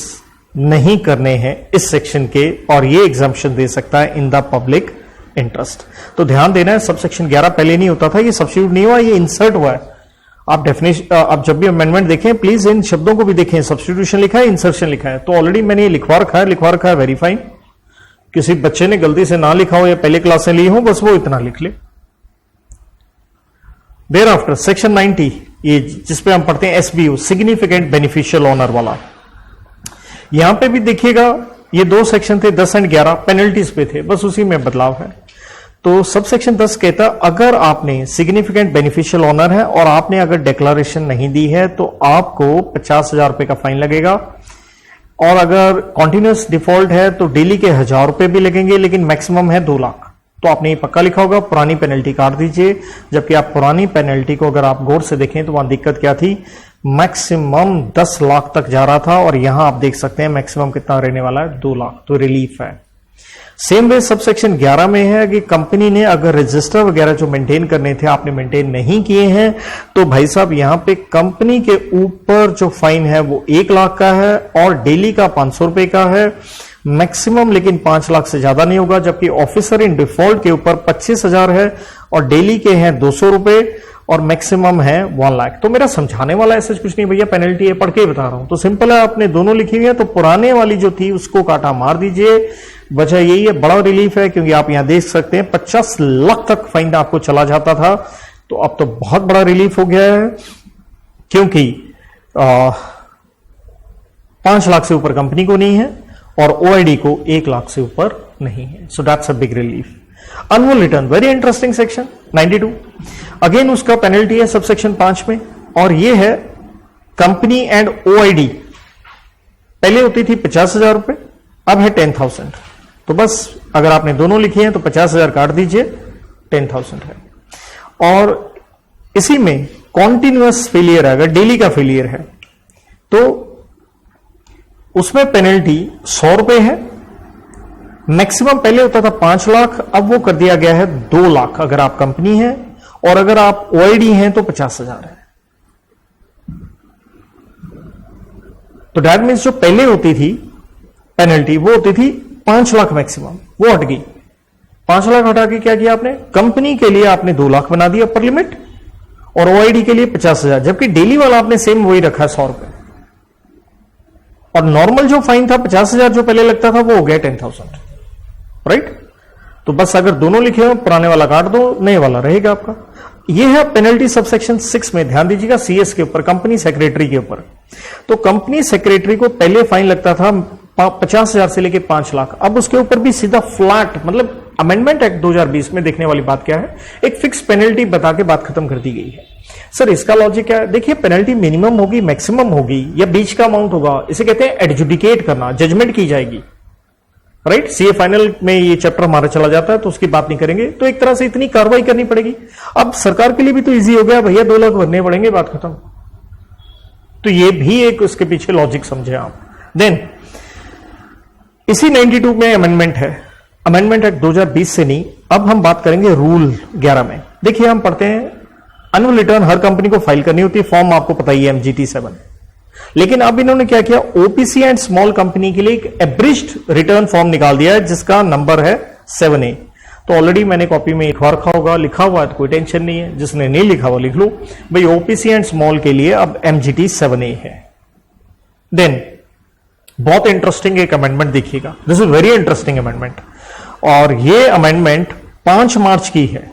नहीं करने हैं इस सेक्शन के, और ये एग्जम्पशन दे सकता है इन द पब्लिक इंटरेस्ट। तो ध्यान देना है, सब सेक्शन 11 पहले नहीं होता था, ये सब्स्टिट्यूट नहीं हुआ, ये इंसर्ट हुआ है। आप डेफिनेशन, आप जब भी अमेंडमेंट देखें प्लीज इन शब्दों को भी देखें, सब्स्टिट्यूशन लिखा है, इंसर्शन लिखा है। तो ऑलरेडी मैंने ये लिखवा रखा है वेरीफाई। किसी बच्चे ने गलती से ना लिखा हो या पहले क्लास से ली हो, बस वो इतना लिख ले। देयर आफ्टर सेक्शन 90, ये जिसपे हम पढ़ते हैं एसबीयू, सिग्निफिकेंट बेनिफिशियल ऑनर वाला। यहां पे भी देखिएगा ये 2 सेक्शन थे, 10 एंड 11 पेनल्टीज पे थे, बस उसी में बदलाव है। तो सब सेक्शन 10 कहता अगर आपने सिग्निफिकेंट बेनिफिशियल ऑनर है और आपने अगर डिक्लेरेशन नहीं दी है तो आपको 50,000 रुपए का फाइन लगेगा, और अगर कॉन्टिन्यूस डिफॉल्ट है तो डेली के 1,000 रुपए भी लगेंगे, लेकिन मैक्सिमम है 2 लाख। तो आपने ये पक्का लिखा होगा, पुरानी पेनल्टी काट दीजिए। जबकि आप पुरानी पेनल्टी को अगर आप गौर से देखें तो वहां दिक्कत क्या थी, मैक्सिमम 10 लाख तक जा रहा था, और यहां आप देख सकते हैं मैक्सिमम कितना रहने वाला है, 2 लाख। तो रिलीफ है। सेम वे सब सेक्शन 11 में है कि कंपनी ने अगर रजिस्टर वगैरह जो मेंटेन करने थे आपने मेंटेन नहीं किए हैं, तो भाई साहब यहां पे कंपनी के ऊपर जो फाइन है वो 1 लाख का है और डेली का 500 रुपए का है, मैक्सिमम लेकिन 5 लाख से ज्यादा नहीं होगा। जबकि ऑफिसर इन डिफॉल्ट के ऊपर 25,000 है और डेली के हैं 200 रुपए और मैक्सिमम है 1 लाख। तो मेरा समझाने वाला ऐसा कुछ नहीं भैया, पेनल्टी है पढ़ के बता रहा हूं। तो सिंपल है, आपने दोनों लिखी हुई है, तो पुराने वाली जो थी उसको काटा मार दीजिए। वजह यही है, बड़ा रिलीफ है, क्योंकि आप यहां देख सकते हैं 50 लाख तक फाइन आपको चला जाता था, तो अब तो बहुत बड़ा रिलीफ हो गया है, क्योंकि 5 लाख से ऊपर कंपनी को नहीं है और ओआईडी को 1 लाख से ऊपर नहीं है। So that's a big relief. Anmol return, very interesting section 92। Again उसका पेनल्टी है सबसेक्शन 5 में, और ये है कंपनी एंड ओआईडी। पहले होती थी 50,000 रुपए, अब है 10,000। तो बस अगर आपने दोनों लिखी हैं तो 50,000 काट दीजिए, 10,000 है। और इसी में कॉन्टिन्यूअस फेलियर है, अगर डेली का फेलियर है तो उसमें पेनल्टी 100 रुपए है। मैक्सिमम पहले होता था 5 लाख, अब वो कर दिया गया है 2 लाख अगर आप कंपनी है, और अगर आप ओआईडी हैं तो 50,000 है। तो दैट मीन्स जो पहले होती थी पेनल्टी वो होती थी 5 लाख मैक्सिमम, वो हट गई। 5 लाख हटा के क्या किया आपने, कंपनी के लिए आपने 2 लाख बना दिया अपर लिमिट, और ओआईडी के लिए 50,000, जबकि डेली वाला आपने सेम वही रखा है 100 रुपए। और नॉर्मल जो फाइन था 50,000 जो पहले लगता था वो हो गया 10,000, राइट। तो बस अगर दोनों लिखे हो, पुराने वाला काट दो, नए वाला रहेगा आपका। ये है पेनल्टी सबसेक्शन 6 में, ध्यान दीजिएगा, सीएस के ऊपर, कंपनी सेक्रेटरी के ऊपर। तो कंपनी सेक्रेटरी को पहले फाइन लगता था 50,000 से लेके 5 लाख, अब उसके ऊपर भी सीधा फ्लैट, मतलब अमेंडमेंट एक्ट 2020 में देखने वाली बात क्या है, एक फिक्स पेनल्टी बता के बात खत्म कर दी गई है। सर इसका लॉजिक क्या है, देखिए पेनल्टी मिनिमम होगी, मैक्सिमम होगी, या बीच का अमाउंट होगा, इसे कहते हैं एडजुडिकेट करना, जजमेंट की जाएगी, राइट। सीए फाइनल में ये चैप्टर हमारा चला जाता है तो उसकी बात नहीं करेंगे। तो एक तरह से इतनी कार्रवाई करनी पड़ेगी। अब सरकार के लिए भी तो इजी हो गया, भैया 2 लाख भरने पड़ेंगे, बात खत्म। तो ये भी एक उसके पीछे लॉजिक समझे आप। देन इसी 92 में अमेंडमेंट है, अमेंडमेंट एक्ट 2020 से नहीं, अब हम बात करेंगे रूल 11 में। देखिए हम पढ़ते हैं एनुअल रिटर्न हर कंपनी को फाइल करनी होती है, फॉर्म आपको पता ही है MGT 7। लेकिन अब इन्होंने क्या किया, ओपीसी एंड स्मॉल कंपनी के लिए एक एब्रिज्ड रिटर्न फॉर्म निकाल दिया है जिसका नंबर है 7A। तो ऑलरेडी मैंने कॉपी में लिखवा रखा होगा, लिखा हुआ है तो कोई टेंशन नहीं है, जिसने नहीं लिखा हुआ लिख लो भाई। ओपीसी एंड स्मॉल के लिए अब MGT 7A है। देन बहुत इंटरेस्टिंग एक अमेंडमेंट देखिएगा, this is very interesting amendment, और ये अमेंडमेंट 5 मार्च की है,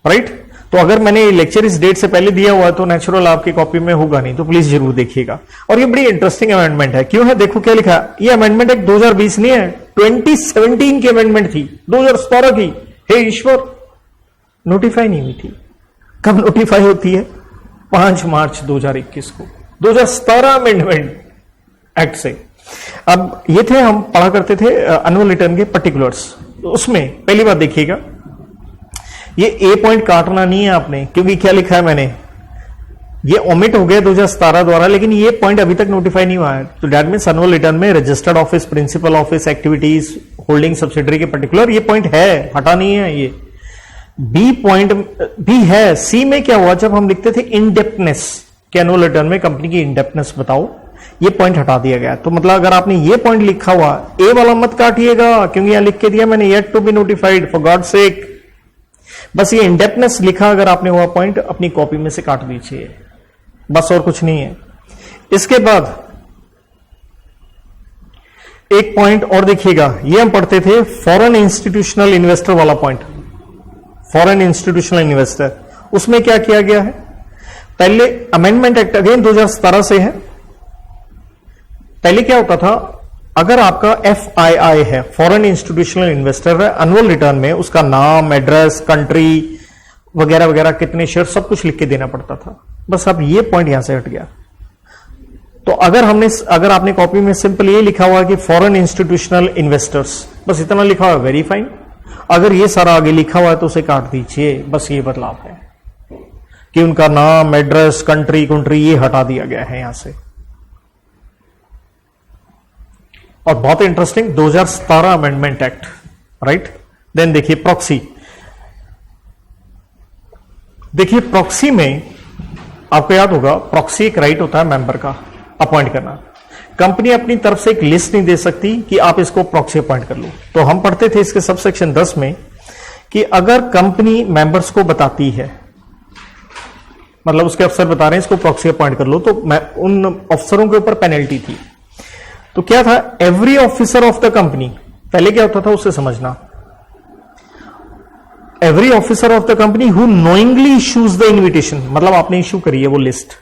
राइट। तो अगर मैंने लेक्चर इस डेट से पहले दिया हुआ है तो नेचुरल आपकी कॉपी में होगा नहीं, तो प्लीज जरूर देखिएगा। और ये बड़ी इंटरेस्टिंग अमेंडमेंट है, क्यों है देखो क्या लिखा है। ये अमेंडमेंट एक 2020 नहीं है, 2017 की अमेंडमेंट थी, 2017 की। हे ईश्वर, नोटिफाई नहीं हुई थी। कब नोटिफाई होती है, 5 मार्च 2021 को, 2017 अमेंडमेंट एक्ट से। अब ये थे, हम पढ़ा करते थे एनुअल रिटर्न के पर्टिकुलर्स, उसमें पहली बात देखिएगा, ये ए पॉइंट काटना नहीं है आपने, क्योंकि क्या लिखा है मैंने, ये ओमिट हो गया 2017 द्वारा, लेकिन ये पॉइंट अभी तक नोटिफाई नहीं हुआ है। तो दैट मींस एनुअल रिटर्न में registered office, principal office, activities, holding subsidiary के पर्टिकुलर, ये पॉइंट है, हटा नहीं है। ये बी पॉइंट भी है। सी में क्या हुआ, जब हम लिखते थे इनडेप्टनेस के एनुअल रिटर्न में कंपनी की इनडेप्टनेस बताओ, ये पॉइंट हटा दिया गया। तो मतलब अगर आपने ये पॉइंट लिखा हुआ, ए वाला मत काटिएगा, क्योंकि यहां लिख के दिया मैंने yet to be notified, for God sake. बस ये इंडेप्टनेस लिखा अगर आपने हुआ पॉइंट अपनी कॉपी में से काट दीजिए, बस, और कुछ नहीं है। इसके बाद एक पॉइंट और देखिएगा, ये हम पढ़ते थे फॉरेन इंस्टीट्यूशनल इन्वेस्टर वाला पॉइंट, फॉरेन इंस्टीट्यूशनल इन्वेस्टर, उसमें क्या किया गया है, पहले अमेंडमेंट एक्ट अगेन 2017 से है। पहले क्या होता था, अगर आपका FII है, फॉरेन इंस्टीट्यूशनल इन्वेस्टर है, एनुअल रिटर्न में उसका नाम, एड्रेस, कंट्री वगैरह वगैरह, कितने शेयर, सब कुछ लिख के देना पड़ता था। बस अब ये पॉइंट यहां से हट गया। तो अगर आपने कॉपी में सिंपल ये लिखा हुआ कि फॉरेन इंस्टीट्यूशनल इन्वेस्टर्स, बस इतना लिखा हुआ, वेरी फाइन। अगर ये सारा आगे लिखा हुआ है तो उसे काट दीजिए, बस ये बदलाव है कि उनका नाम, एड्रेस, कंट्री ये हटा दिया गया है यहां से। और बहुत interesting 2017 amendment act, right. Then देखिए प्रॉक्सी, देखिए प्रॉक्सी में आपको याद होगा, प्रॉक्सी एक राइट होता है मेंबर का अपॉइंट करना। कंपनी अपनी तरफ से एक लिस्ट नहीं दे सकती कि आप इसको प्रॉक्सी अपॉइंट कर लो। तो हम पढ़ते थे इसके सबसेक्शन 10 में कि अगर कंपनी मेंबर्स को बताती है, मतलब उसके अफसर बता रहे हैं इसको प्रॉक्सी अपॉइंट कर लो, तो उन अफसरों के ऊपर पेनल्टी थी। तो क्या था, every officer of the company, पहले क्या होता था उससे समझना, every officer of the company who knowingly issues the invitation, मतलब आपने इश्यू करी है वो लिस्ट,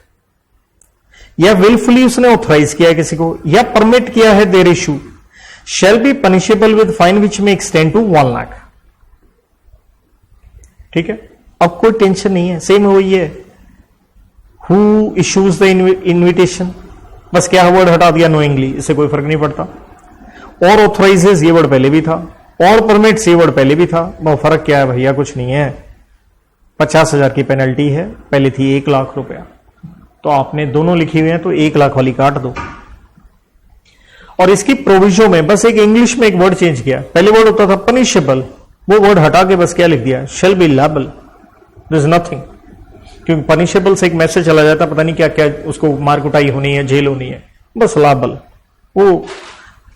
या विलफुली उसने ऑथराइज किया है किसी को, या परमिट किया है their issue, shall be punishable with fine which may extend to 1 lakh. ठीक है, अब कोई टेंशन नहीं है, सेम वही है, हु इश्यूज द इन्विटेशन, बस क्या वर्ड हटा दिया, नोइंगली, इससे कोई फर्क नहीं पड़ता। और ऑथराइजेज ये वर्ड पहले भी था, और परमिट्स ये वर्ड पहले भी था, बहुत फर्क क्या है भैया, कुछ नहीं है। 50,000 की पेनल्टी है, पहले थी 1 लाख रुपया, तो आपने दोनों लिखी हुई है तो 1 लाख वाली काट दो। और इसकी प्रोविजन में बस एक इंग्लिश में एक वर्ड चेंज किया, पहले वर्ड होता था पनिशेबल, वो वर्ड हटा के बस क्या लिख दिया, shall be liable, there is nothing, क्योंकि पनिशेबल से एक मैसेज चला जाता, पता नहीं क्या क्या उसको मार कुटाई होनी है, जेल होनी है, बस लायबल, वो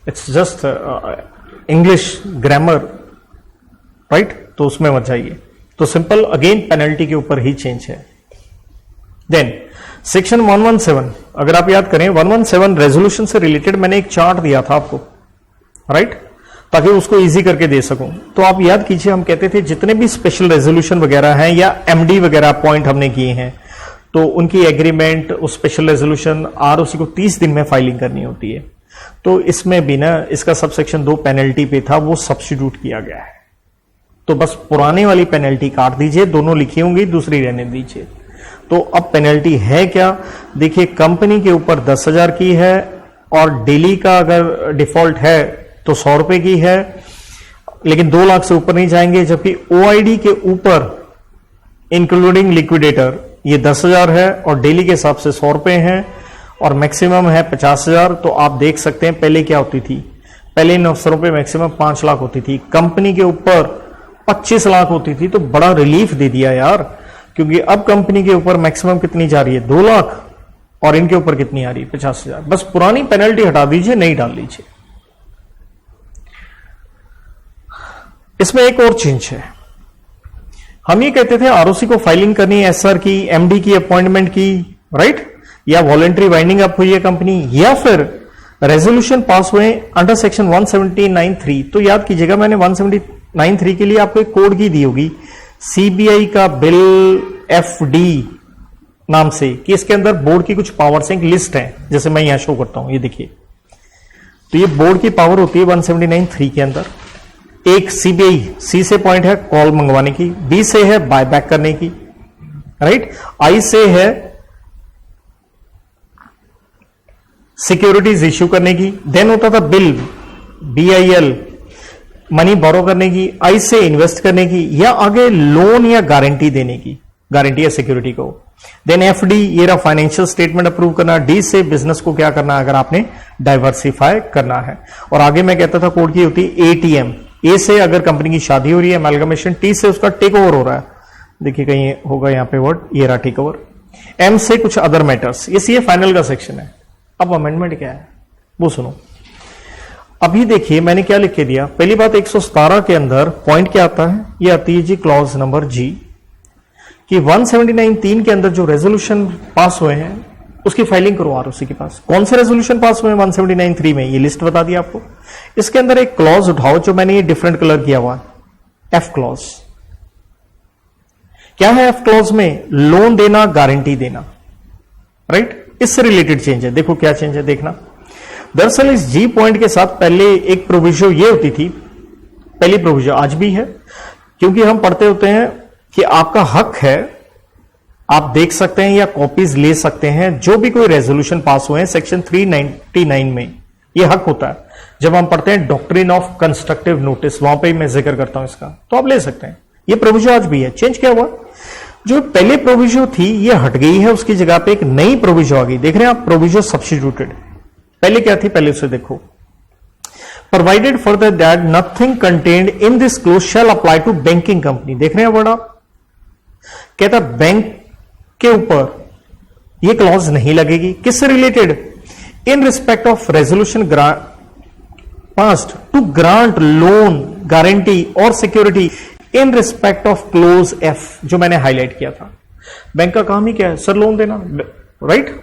it's just English grammar, right, तो उसमें मत जाइए। तो सिंपल अगेन पेनल्टी के ऊपर ही चेंज है। देन सेक्शन 117, अगर आप याद करें 117 रेजोल्यूशन से रिलेटेड मैंने एक चार्ट दिया था आपको, राइट, ताकि उसको इजी करके दे सकूं। तो आप याद कीजिए, हम कहते थे जितने भी स्पेशल रेजोल्यूशन वगैरह हैं या एमडी वगैरह पॉइंट हमने किए हैं, तो उनकी एग्रीमेंट, उस स्पेशल रेजोल्यूशन आरओसी को 30 दिन में फाइलिंग करनी होती है। तो इसमें भी ना इसका सब सेक्शन 2 पेनल्टी पे था, वो सब्स्टिट्यूट किया गया है। तो बस पुरानी वाली पेनल्टी काट दीजिए, दोनों लिखी होंगी, दूसरी रहने दीजिए। तो अब पेनल्टी है क्या, देखिए कंपनी के ऊपर 10,000 की है, और डेली का अगर डिफॉल्ट है तो 100 रुपए की है, लेकिन 2 लाख से ऊपर नहीं जाएंगे। जबकि ओआईडी के ऊपर इंक्लूडिंग लिक्विडेटर ये 10,000 है और डेली के हिसाब से 100 रुपए हैं, और मैक्सिमम है 50,000। तो आप देख सकते हैं पहले क्या होती थी, पहले इन अफसरों पे मैक्सिमम 5 लाख होती थी, कंपनी के ऊपर 25 लाख होती थी। तो बड़ा रिलीफ दे दिया यार, क्योंकि अब कंपनी के ऊपर मैक्सिमम कितनी जा रही है, 2 लाख, और इनके ऊपर कितनी आ रही है, 50,000। बस पुरानी पेनल्टी हटा दीजिए, नहीं डाल लीजिए। इसमें एक और चेंज है, हम ये कहते थे आरओसी को फाइलिंग करनी है, एसआर की, एमडी की अपॉइंटमेंट की, राइट, या वॉलेंट्री वाइंडिंग अप हुई है कंपनी, या फिर रेजोल्यूशन पास हुए अंडर सेक्शन 179(3). तो याद कीजिएगा मैंने 179(3) के लिए आपको एक कोड की दी होगी, सीबीआई का बिल एफडी नाम से, कि इसके अंदर बोर्ड की कुछ पावर से एक लिस्ट है, जैसे मैं यहां शो करता हूं, ये देखिए। तो ये बोर्ड की पावर होती है 179(3) के अंदर। एक सीबीआई, सी से पॉइंट है कॉल मंगवाने की, बी से है बायबैक करने की, राइट, आई से है सिक्योरिटीज इश्यू करने की, देन होता था बिल, बीआईएल, मनी बोरो करने की, आई से इन्वेस्ट करने की, या आगे लोन या गारंटी देने की, गारंटी या सिक्योरिटी को। देन एफडी, ये रहा फाइनेंशियल स्टेटमेंट अप्रूव करना। डी से बिजनेस को क्या करना, अगर आपने डाइवर्सिफाई करना है। और आगे मैं कहता था कोड की होती है एटीएम। ए से अगर कंपनी की शादी हो रही है, अमेलगमेशन। टी से उसका टेक ओवर हो रहा है, देखिए कहीं होगा यहां पे वर्ड, ये रहा टेक ओवर। एम से कुछ अदर मैटर्स, ये सीए फाइनल का सेक्शन है। अब अमेंडमेंट क्या है वो सुनो। अभी देखिए मैंने क्या लिख के दिया, पहली बात 117 के अंदर पॉइंट क्या आता है, ये आती है जी क्लॉज नंबर जी, कि 179(3) के अंदर जो रेजोल्यूशन पास हुए हैं उसकी फाइलिंग करो आरओसी के पास। कौन से रेजोल्यूशन पास हुए हैं 179(3) में, ये लिस्ट बता दी आपको। इसके अंदर एक क्लॉज उठाओ जो मैंने ये डिफरेंट कलर किया हुआ, एफ क्लॉज। क्या है एफ क्लॉज में, लोन देना, गारंटी देना, राइट, इससे रिलेटेड चेंज है। देखो क्या चेंज है, देखना। दरअसल इस जी पॉइंट के साथ पहले एक प्रोविजन ये होती थी, पहली प्रोविजन आज भी है, क्योंकि हम पढ़ते होते हैं कि आपका हक है, आप देख सकते हैं या कॉपीज ले सकते हैं, जो भी कोई रेजोल्यूशन पास हुए हैं सेक्शन 399 में, ये हक होता है। जब हम पढ़ते हैं डॉक्ट्रिन ऑफ कंस्ट्रक्टिव नोटिस, वहां पे मैं जिक्र करता हूं इसका, तो आप ले सकते हैं। ये प्रोविजन आज भी है। चेंज क्या हुआ, जो पहले प्रोविजन थी ये हट गई है, उसकी जगह पे एक नई प्रोविजन आ गई। देख रहे हैं आप, प्रोविजन सब्स्टिट्यूटेड। पहले क्या थी, पहले उसे देखो, provided further that nothing contained in this clause shall apply to banking company. देख रहे हैं वर्ड आप, कहता बैंक के ऊपर ये क्लॉज नहीं लगेगी। किससे related, in respect of resolution passed to grant loan, guarantee और security in respect of clause F, जो मैंने हाईलाइट किया था। बैंक का काम ही क्या है, सर लोन देना, राइट,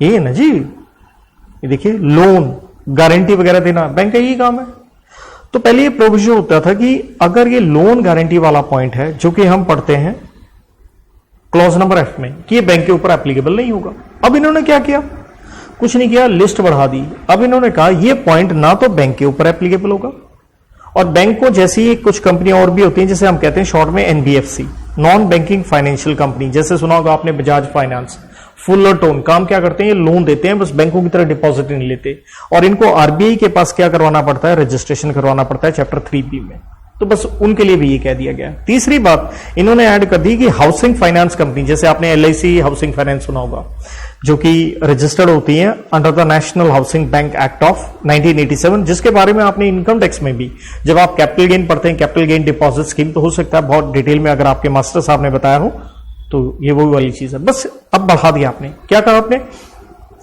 ये है ना जी, ये देखिए लोन, गारंटी वगैरह देना, बैंक का यही काम है। तो पहले ये प्रोविजन होता था कि अगर ये लोन गारंटी वाला पॉइंट है, जो कि हम पढ़ते हैं क्लॉज नंबर एफ में, कि ये बैंक के ऊपर एप्लीकेबल नहीं होगा। अब इन्होंने क्या किया, कुछ नहीं किया, लिस्ट बढ़ा दी। अब इन्होंने कहा ये पॉइंट ना तो बैंक के ऊपर एप्लीकेबल होगा, और बैंक को जैसी कुछ कंपनियां और भी होती हैं, जैसे हम कहते हैं शॉर्ट में NBFC, non banking financial company, जैसे सुना होगा आपने बजाज फाइनेंस, फुलरटन, काम क्या करते हैं, ये लोन देते हैं, बस बैंकों की तरह डिपॉजिट नहीं लेते। और इनको आरबीआई के पास क्या करवाना पड़ता है, रजिस्ट्रेशन करवाना पड़ता है चैप्टर 3B में। तो बस उनके लिए भी ये कह दिया गया। तीसरी बात इन्होंने ऐड कर दी कि हाउसिंग फाइनेंस कंपनी, जैसे आपने एलआईसी हाउसिंग फाइनेंस सुना होगा, जो कि रजिस्टर्ड होती है under the national housing bank act of 1987, जिसके बारे में आपने इनकम टैक्स में भी जब आप कैपिटल गेन पढ़ते हैं, कैपिटल गेन डिपॉजिट स्कीम, तो हो सकता है बहुत डिटेल में अगर आपके मास्टर साहब ने बताया हो तो ये वो वाली चीज है। बस अब बढ़ा दिया आपने। क्या कहा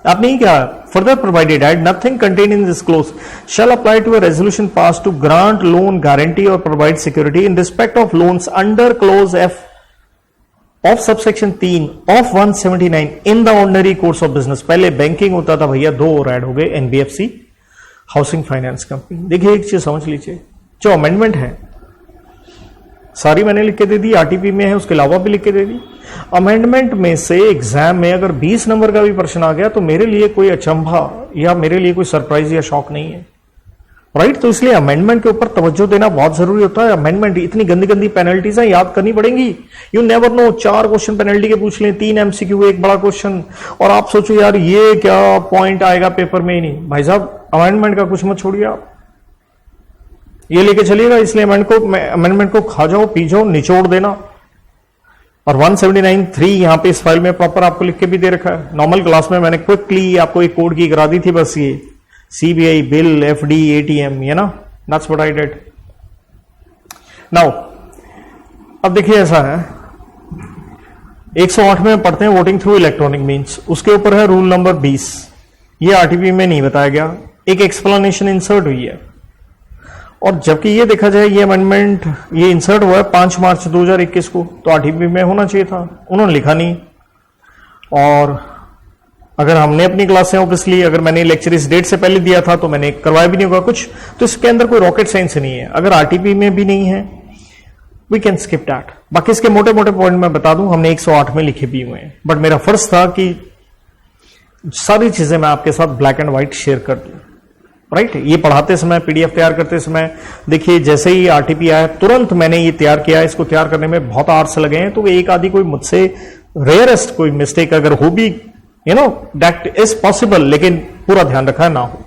आपने ही क्या, further provided that nothing contain in this clause shall apply to a resolution pass to grant loan guarantee और provide security in respect of loans under clause F of subsection 3 of 179 in the ordinary course of business. पहले बैंकिंग होता था भैया, दो और ऐड हो गए, एनबीएफसी हाउसिंग फाइनेंस कंपनी। देखिए एक चीज समझ लीजिए, जो अमेंडमेंट है सारी मैंने लिख के दे दी, आरटीपी में है, उसके अलावा भी लिख के दे दी। अमेंडमेंट में से एग्जाम में अगर 20 नंबर का भी प्रश्न आ गया तो मेरे लिए कोई अचंभा या मेरे लिए कोई सरप्राइज या शॉक नहीं है, राइट। तो इसलिए अमेंडमेंट के ऊपर तवज्जो देना बहुत जरूरी होता है। अमेंडमेंट इतनी गंदी गंदी पेनल्टीज है, याद करनी पड़ेंगी। You never know, 4 question penalty के पूछ लें, 3 एमसीक्यू, एक बड़ा क्वेश्चन, और आप सोचो यार ये क्या पॉइंट आएगा पेपर में ही नहीं। भाई साहब अमेंडमेंट का कुछ मत छोड़िए, आप ये लेके चलिएगा। इसलिए अमेंडमेंट को खा जाओ, पी जाओ, निचोड़ देना। और 179(3) यहां पे इस फाइल में प्रॉपर आपको लिख के भी दे रखा है। नॉर्मल क्लास में मैंने क्विकली आपको एक कोड की करा दी थी, बस ये सीबीआई बिल, एफडी, एटीएम, ये ना, that's what I did. Now अब देखिए ऐसा है, 108 में पढ़ते हैं वोटिंग थ्रू इलेक्ट्रॉनिक मीन्स, उसके ऊपर है रूल नंबर 20। ये आरटीपी में नहीं बताया गया, एक एक्सप्लेनेशन इंसर्ट हुई है। और जबकि ये देखा जाए ये अमेंडमेंट ये इंसर्ट हुआ है 5 मार्च 2021 को, तो आरटीपी में होना चाहिए था, उन्होंने लिखा नहीं। और अगर हमने अपनी क्लासें ऑब्वियसली अगर मैंने लेक्चर इस डेट से पहले दिया था तो मैंने करवाया भी नहीं होगा कुछ, तो इसके अंदर कोई रॉकेट साइंस नहीं है। अगर आरटीपी में भी नहीं है वी कैन स्किप दैट। बाकी इसके मोटे मोटे पॉइंट मैं बता दूं, हमने 108 में लिखे भी हुए हैं, बट मेरा फर्ज था कि सारी चीजें मैं आपके साथ ब्लैक एंड व्हाइट शेयर कर दूं, राइट। ये पढ़ाते समय, पीडीएफ तैयार करते समय, देखिए जैसे ही आरटीपी आया तुरंत मैंने ये तैयार किया। इसको तैयार करने में बहुत आवर्स लगे हैं, तो एक आदि कोई मुझसे रेयरेस्ट कोई मिस्टेक अगर हो भी, you know that is possible, लेकिन पूरा ध्यान रखा है ना हो,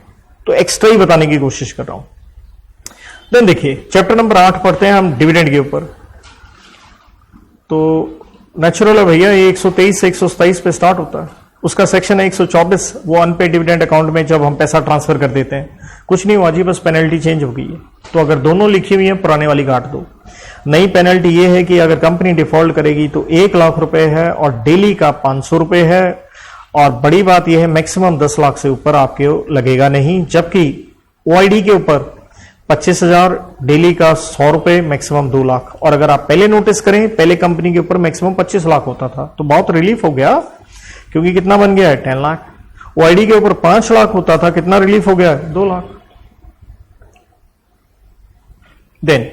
तो एक्स्ट्रा ही बताने की कोशिश कर रहा हूं। देन देखिए चैप्टर नंबर 8 पढ़ते हैं हम डिविडेंड के ऊपर। तो नेचुरल है भैया, ये 123 से 127 पे स्टार्ट होता है। उसका सेक्शन है 124, वो अनपेड डिविडेंड अकाउंट में जब हम पैसा ट्रांसफर कर देते हैं। कुछ नहीं हुआ जी, बस पेनल्टी चेंज हो गई है। तो अगर दोनों लिखी हुई है पुराने वाली काट दो। नई पेनल्टी ये है कि अगर कंपनी डिफॉल्ट करेगी तो 1 लाख रुपए है और डेली का 500 रुपए है। और बड़ी बात यह है मैक्सिमम 10 लाख से ऊपर आपके लगेगा नहीं, जबकि ओआईडी के ऊपर 25,000, डेली का 100 रुपए, मैक्सिमम 2 लाख। और अगर आप पहले नोटिस करें, पहले कंपनी के ऊपर मैक्सिमम 25 लाख होता था, तो बहुत रिलीफ हो गया, क्योंकि कितना बन गया है 10 लाख। ओआईडी के ऊपर 5 लाख होता था, कितना रिलीफ हो गया है 2 लाख। देन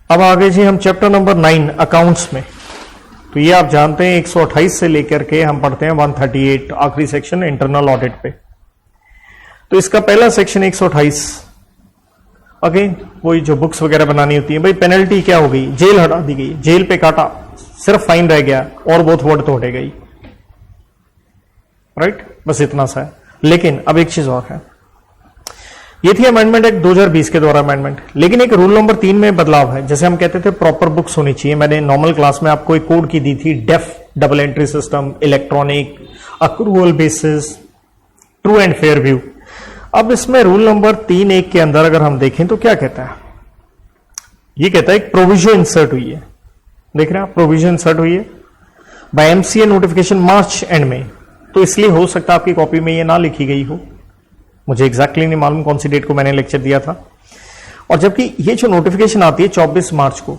अब आगे जी हम चैप्टर नंबर 9 अकाउंट्स में। तो ये आप जानते हैं 128 से लेकर के हम पढ़ते हैं 138 आखिरी सेक्शन इंटरनल ऑडिट पे। तो इसका पहला सेक्शन 128, अगेन वही जो बुक्स वगैरह बनानी होती है। भाई पेनल्टी क्या हो गई, जेल हटा दी गई, जेल पे काटा, सिर्फ फाइन रह गया और बहुत वर्ड तो हटे गई, राइट। बस इतना सा है। लेकिन अब एक चीज और है, ये थी अमेंडमेंट एक्ट 2020 के द्वारा अमेंडमेंट, लेकिन एक रूल नंबर 3 में बदलाव है। जैसे हम कहते थे प्रॉपर बुक्स होनी चाहिए, मैंने नॉर्मल क्लास में आपको एक कोड की दी थी, डेफ double entry system, electronic, accrual basis, true and fair view. अब इसमें रूल नंबर 3(1) के अंदर अगर हम देखें तो क्या कहता है, ये कहता है एक प्रोविजन इंसर्ट हुई है, देख रहे हैं आप, प्रोविजन इंसर्ट हुई है by MCA notification March end में। तो इसलिए हो सकता है आपकी कॉपी में ये ना लिखी गई हो, मुझे एग्जैक्टली नहीं मालूम कौन सी डेट को मैंने लेक्चर दिया था। और जबकि ये जो नोटिफिकेशन आती है 24 मार्च को,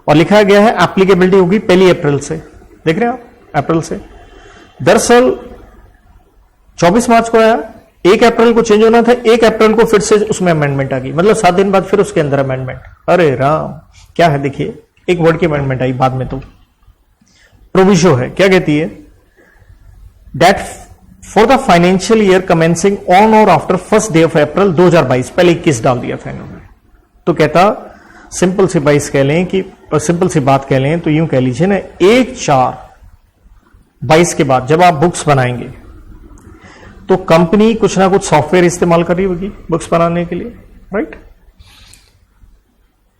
और लिखा गया है एप्लीकेबिलिटी होगी 1 अप्रैल से, देख रहे हैं आप, अप्रैल से। दरअसल 24 मार्च को आया, 1 अप्रैल को चेंज होना था, 1 अप्रैल को फिर से उसमें अमेंडमेंट आ गई, मतलब 7 दिन बाद फिर उसके अंदर अमेंडमेंट। अरे राम, क्या है देखिए, एक वर्ड की अमेंडमेंट आई बाद में। तो प्रोविजो है, क्या कहती है, that for the financial year commencing on और आफ्टर 1st day of अप्रैल 2022, पहले 21 डाल दिया था इन्होंने। तो कहता सिंपल सी बात कह लें कि सिंपल सी बात कह लें तो यूं कह लीजिए ना, 1/4/22 के बाद जब आप बुक्स बनाएंगे तो कंपनी कुछ ना कुछ सॉफ्टवेयर इस्तेमाल कर रही होगी बुक्स बनाने के लिए, राइट।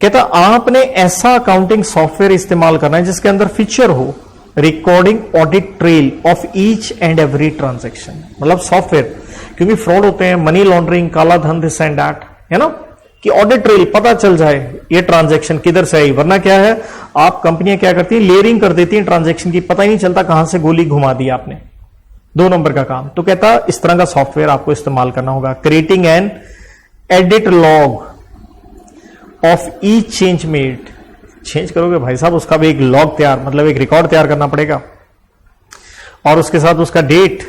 कहता आपने ऐसा अकाउंटिंग सॉफ्टवेयर इस्तेमाल करना है जिसके अंदर फीचर हो recording audit trail of each and every transaction, मतलब सॉफ्टवेयर, क्योंकि फ्रॉड होते हैं, मनी लॉन्ड्रिंग, काला धन, दिस एंड दैट, है ना, कि ऑडिट ट्रेल पता चल जाए ये ट्रांजैक्शन किधर से आई। वरना क्या है, आप कंपनियां क्या करती हैं, लेयरिंग कर देती हैं ट्रांजैक्शन की, पता ही नहीं चलता कहां से गोली घुमा दी आपने, 2 नंबर का काम। तो कहता इस तरह का सॉफ्टवेयर आपको इस्तेमाल करना होगा। Creating an edit log of each change made, change करोगे भाई साहब उसका भी एक लॉग तैयार, मतलब एक रिकॉर्ड तैयार करना पड़ेगा, और उसके साथ उसका date,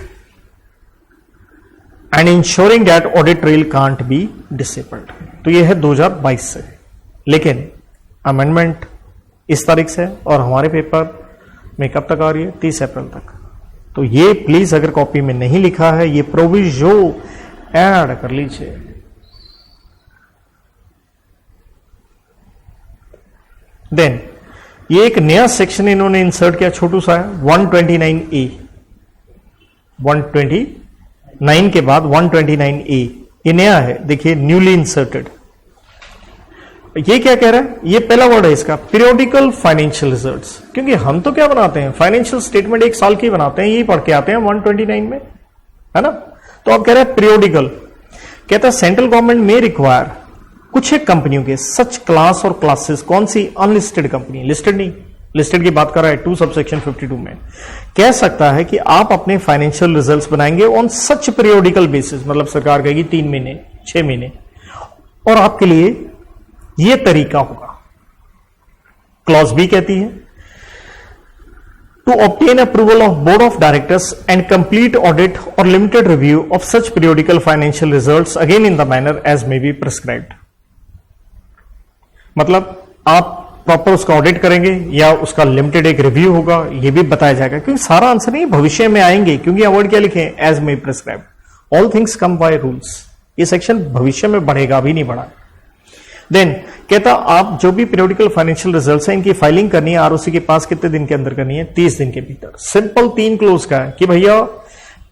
and ensuring that audit trail can't be disabled. तो ये है 2022 से, लेकिन अमेंडमेंट इस तारीख से, और हमारे पेपर में कब तक आ रही है, 30 अप्रैल तक। तो ये प्लीज अगर कॉपी में नहीं लिखा है, ये प्रोविजो ऐड कर लीजिए। देन ये एक नया सेक्शन इन्होंने इंसर्ट किया, छोटू सा है, 129A, 129 के बाद 129A, ये नया है, देखिए न्यूली इंसर्टेड। ये क्या कह रहा है, ये पहला वर्ड है इसका, पीरियोडिकल फाइनेंशियल रिजल्ट्स, क्योंकि हम तो क्या बनाते हैं, फाइनेंशियल स्टेटमेंट 1 साल की बनाते हैं, यही पढ़ के आते हैं 129 में, है ना। तो अब कह रहा है पीरियोडिकल, कहता है सेंट्रल गवर्नमेंट में रिक्वायर कुछ एक कंपनियों के सच क्लास और क्लासेस, कौन सी, अनलिस्टेड कंपनी, लिस्टेड नहीं, लिस्टेड की बात कर रहा है 2 सबसेक्शन 52 में, कह सकता है कि आप अपने फाइनेंशियल रिजल्ट्स बनाएंगे ऑन सच पीरियोडिकल बेसिस, मतलब सरकार कहेगी 3 महीने 6 महीने, और आपके लिए यह तरीका होगा। क्लॉज बी कहती है to obtain approval of board of directors and complete audit और limited review of such periodical financial results again in the manner as may be prescribed, मतलब आप प्रॉपर उसका ऑडिट करेंगे या उसका लिमिटेड एक रिव्यू होगा, ये भी बताया जाएगा, क्योंकि सारा आंसर नहीं भविष्य में आएंगे, क्योंकि अवॉइड क्या लिखे, as may prescribe, all things come by rules, ये सेक्शन भविष्य में बढ़ेगा, अभी नहीं बढ़ा। देन कहता आप जो भी पीरियोडिकल फाइनेंशियल रिजल्ट्स हैं इनकी फाइलिंग करनी है आरओसी के पास, कितने दिन के अंदर करनी है, 30 दिन के भीतर। सिंपल 3 क्लोज का है कि भैया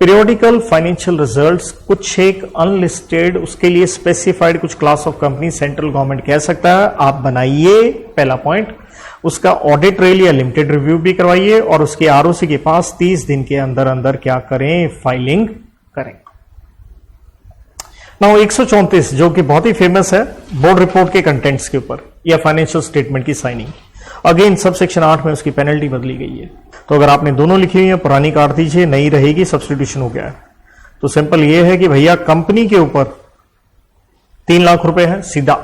पीरियोडिकल फाइनेंशियल रिजल्ट्स कुछ एक अनलिस्टेड, उसके लिए स्पेसिफाइड कुछ class of company central government कह सकता है, आप बनाइए, पहला पॉइंट, उसका ऑडिट ट्रेल या लिमिटेड रिव्यू भी करवाइए, और उसके आरओसी के पास 30 दिन के अंदर अंदर क्या करें, फाइलिंग करें। नाउ 134 जो कि बहुत ही फेमस है बोर्ड रिपोर्ट के कंटेंट्स के ऊपर या फाइनेंशियल स्टेटमेंट की साइनिंग, अगेन सब सेक्शन 8 में उसकी पेनल्टी बदली गई है। तो अगर आपने दोनों लिखी हुई है, पुरानी काट दीजिए, नई रहेगी, सब्स्टिट्यूशन हो गया है। तो सिंपल ये है कि भैया कंपनी के ऊपर 3 लाख रुपए है सीधा,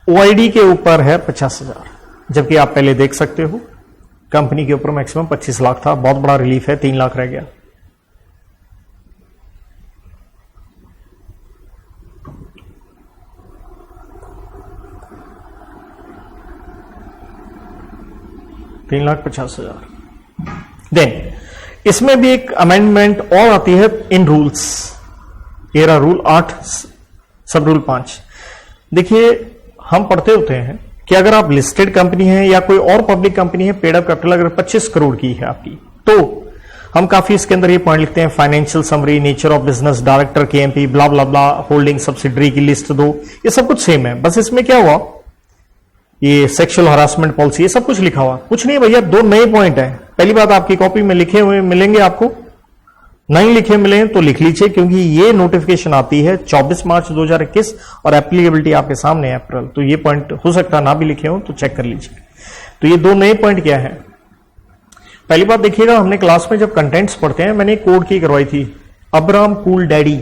ओआईडी के ऊपर है 50,000, जबकि आप पहले देख सकते हो कंपनी के ऊपर मैक्सिमम 25 लाख था, बहुत बड़ा रिलीफ है, 3 लाख रह गया। $3,50,000। देन इसमें भी एक अमेंडमेंट और आती है इन रूल्स, एरा रूल 8 सब रूल 5। देखिए हम पढ़ते होते हैं कि अगर आप लिस्टेड कंपनी है या कोई और पब्लिक कंपनी है, पेड अप कैपिटल अगर 25 करोड़ की है आपकी, तो हम काफी इसके अंदर ये पॉइंट लिखते हैं, financial summary, nature of business, director, KMP, blah blah blah, holding subsidiary की लिस्ट दो, ये सब कुछ सेम है। बस इसमें क्या हुआ, ये सेक्सुअल हरासमेंट पॉलिसी, ये सब कुछ लिखा हुआ, कुछ नहीं भैया, 2 नए पॉइंट है। पहली बात आपकी कॉपी में लिखे हुए मिलेंगे, आपको नहीं लिखे मिले तो लिख लीजिए, क्योंकि ये नोटिफिकेशन आती है 24 मार्च 2021 और एप्लीकेबिलिटी आपके सामने है अप्रैल, तो ये पॉइंट हो सकता है ना भी लिखे हो, तो चेक कर लीजिए। तो ये 2 नए पॉइंट क्या है, पहली बात देखिएगा, हमने क्लास में जब कंटेंट्स पढ़ते हैं, मैंने कोड की करवाई थी, अब्राम कूल डैडी,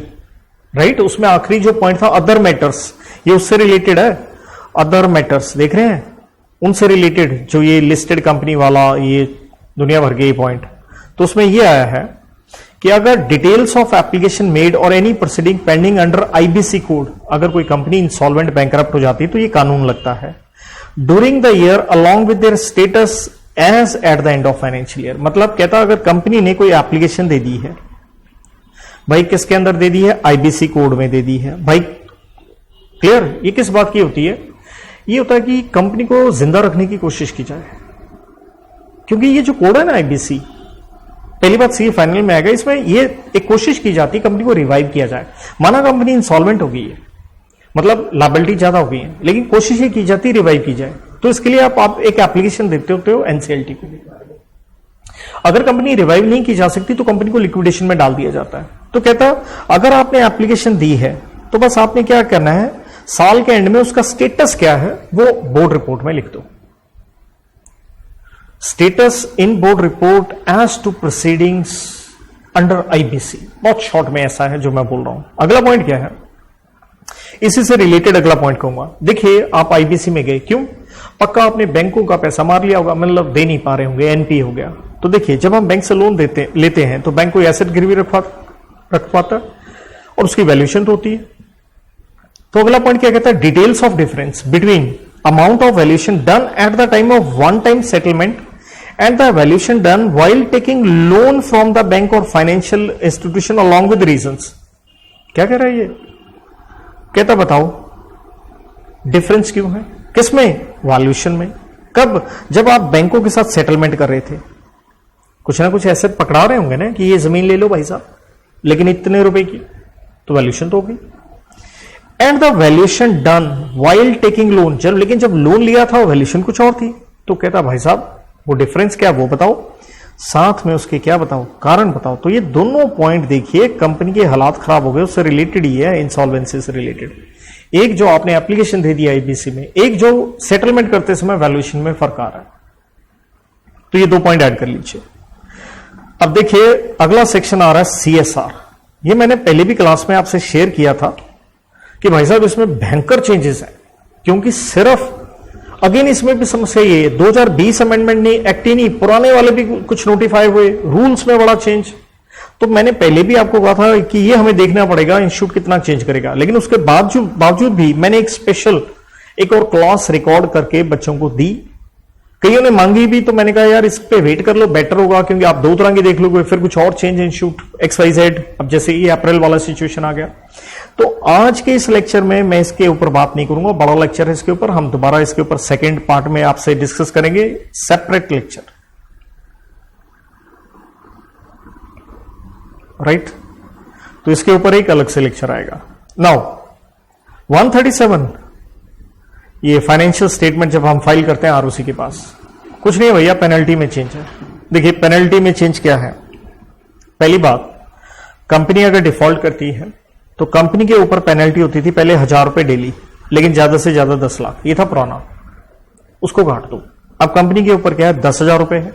राइट, उसमें आखिरी जो पॉइंट था अदर मैटर्स, ये उससे रिलेटेड है। अदर मैटर्स देख रहे हैं, उनसे रिलेटेड जो ये लिस्टेड कंपनी वाला, ये दुनिया भर के ये पॉइंट, तो उसमें ये आया है कि अगर डिटेल्स ऑफ एप्लीकेशन मेड और any proceeding pending under IBC code, अगर कोई कंपनी इंसॉल्वेंट बैंकरप्ट हो जाती है तो ये कानून लगता है, during the year along with their status as at the end of financial year. मतलब कहता अगर कंपनी ने कोई एप्लीकेशन दे दी है, भाई किसके अंदर दे दी है, आईबीसी कोड में दे दी है, भाई क्लियर, ये किस बात की होती है, ये होता है कि कंपनी को जिंदा रखने की कोशिश की जाए, क्योंकि ये जो कोड है ना आईबीसी, पहली बात सी फाइनल में आएगा, इसमें ये एक कोशिश की जाती है कंपनी को रिवाइव किया जाए। माना कंपनी इंसॉल्वेंट हो गई है, मतलब लायबिलिटी ज्यादा हो गई है, लेकिन कोशिश ये की जाती है रिवाइव की जाए। तो इसके लिए आप एक एप्लीकेशन देते होते हो एनसीएलटी को। अगर कंपनी रिवाइव नहीं की जा सकती तो कंपनी को लिक्विडेशन में डाल दिया जाता है। तो कहता अगर आपने एप्लीकेशन दी है तो बस आपने क्या करना है, साल के एंड में उसका स्टेटस क्या है वो बोर्ड रिपोर्ट में लिख दो। Status in board report as to proceedings under IBC. बहुत शॉर्ट में ऐसा है जो मैं बोल रहा हूं। अगला पॉइंट क्या है, इसी से रिलेटेड अगला पॉइंट कहूंगा। देखिए आप आईबीसी में गए, क्यों? पक्का आपने बैंकों का पैसा मार लिया होगा, मतलब दे नहीं पा रहे होंगे, एनपी हो गया। तो देखिए जब हम बैंक से लोन लेते हैं तो बैंक कोई एसेट गिरवी रख पाता है और उसकी वैल्यूएशन तो होती है। तो अगला पॉइंट क्या कहता है, details of difference between amount of valuation done at the time of one time settlement and the valuation done while taking loan from the bank और financial institution along with reasons. क्या कह रहा है ये? कहता बताओ डिफरेंस क्यों है, किसमें? वैल्यूएशन में। कब? जब आप बैंकों के साथ सेटलमेंट कर रहे थे, कुछ ना कुछ ऐसे पकड़ा रहे होंगे ना कि ये जमीन ले लो भाई साहब, लेकिन इतने रुपए की, तो वैल्यूएशन तो होगी। And the valuation done while taking loan, लेकिन जब लोन लिया था वैल्यूएशन कुछ और थी। तो कहता भाई साहब वो डिफरेंस क्या वो बताओ, साथ में उसके क्या बताओ, कारण बताओ। तो ये दोनों पॉइंट देखिए, कंपनी के हालात खराब हो गए उससे रिलेटेड ही है, इंसॉल्वेंसी से रिलेटेड। एक जो आपने एप्लीकेशन दे दिया आईबीसी में, एक जो सेटलमेंट करते समय वैल्यूएशन में फर्क आ रहा है। तो ये दो पॉइंट ऐड कर लीजिए। अब देखिए अगला सेक्शन आ रहा है सीएसआर। ये मैंने पहले भी क्लास में आपसे शेयर किया था कि भाई साहब इसमें भयंकर चेंजेस हैं, क्योंकि सिर्फ अगेन इसमें भी समस्या ये है 2020 अमेंडमेंट नहीं, एक्ट ही नहीं, पुराने वाले भी कुछ नोटिफाई हुए, रूल्स में बड़ा चेंज। तो मैंने पहले भी आपको कहा था कि ये हमें देखना पड़ेगा इंस्टीट्यूट कितना चेंज करेगा, लेकिन उसके बावजूद भी मैंने एक स्पेशल एक और क्लास रिकॉर्ड करके बच्चों को दी। कईयों ने मांगी भी, तो मैंने कहा यार इस पे वेट कर लो, बेटर होगा, क्योंकि आप दो तरह की देख लोगे, फिर कुछ और चेंज इंस्टीट्यूट XYZ। अब जैसे ये अप्रैल वाला सिचुएशन आ गया, तो आज के इस लेक्चर में मैं इसके ऊपर बात नहीं करूंगा, बड़ा लेक्चर है इसके ऊपर, हम दोबारा इसके ऊपर सेकेंड पार्ट में आपसे डिस्कस करेंगे, सेपरेट लेक्चर, राइट। तो इसके ऊपर एक अलग से लेक्चर आएगा। नाउ 137, ये फाइनेंशियल स्टेटमेंट जब हम फाइल करते हैं आरओसी के पास, कुछ नहीं भैया, पेनल्टी में चेंज है। देखिए पेनल्टी में चेंज क्या है, पहली बात, कंपनी अगर डिफॉल्ट करती है तो कंपनी के ऊपर पेनल्टी होती थी पहले 1000 रुपए डेली, लेकिन ज्यादा से ज्यादा 10 लाख, ये था पुराना, उसको काट दो। अब कंपनी के ऊपर क्या है, 10,000 रुपए है,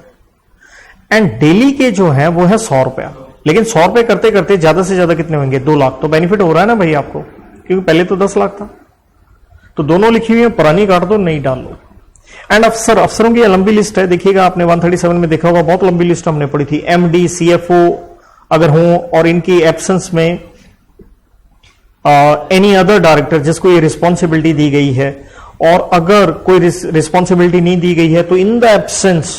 एंड डेली के जो है वो है 100 रुपया, लेकिन 100 रुपए करते करते ज्यादा से ज्यादा कितने होंगे, 2 लाख। तो बेनिफिट हो रहा है ना भाई आपको, क्योंकि पहले तो 10 लाख था। तो दोनों लिखी हुई है, पुरानी काट दो, नई डाल लो। एंड अफसरों की लंबी लिस्ट है, देखिएगा आपने 137 में देखा होगा, बहुत लंबी लिस्ट हमने पढ़ी थी। MD CFO अगर हो और इनकी एब्सेंस में एनी अदर डायरेक्टर जिसको ये रिस्पॉन्सिबिलिटी दी गई है, और अगर कोई रिस्पॉन्सिबिलिटी नहीं दी गई है तो इन द एब्सेंस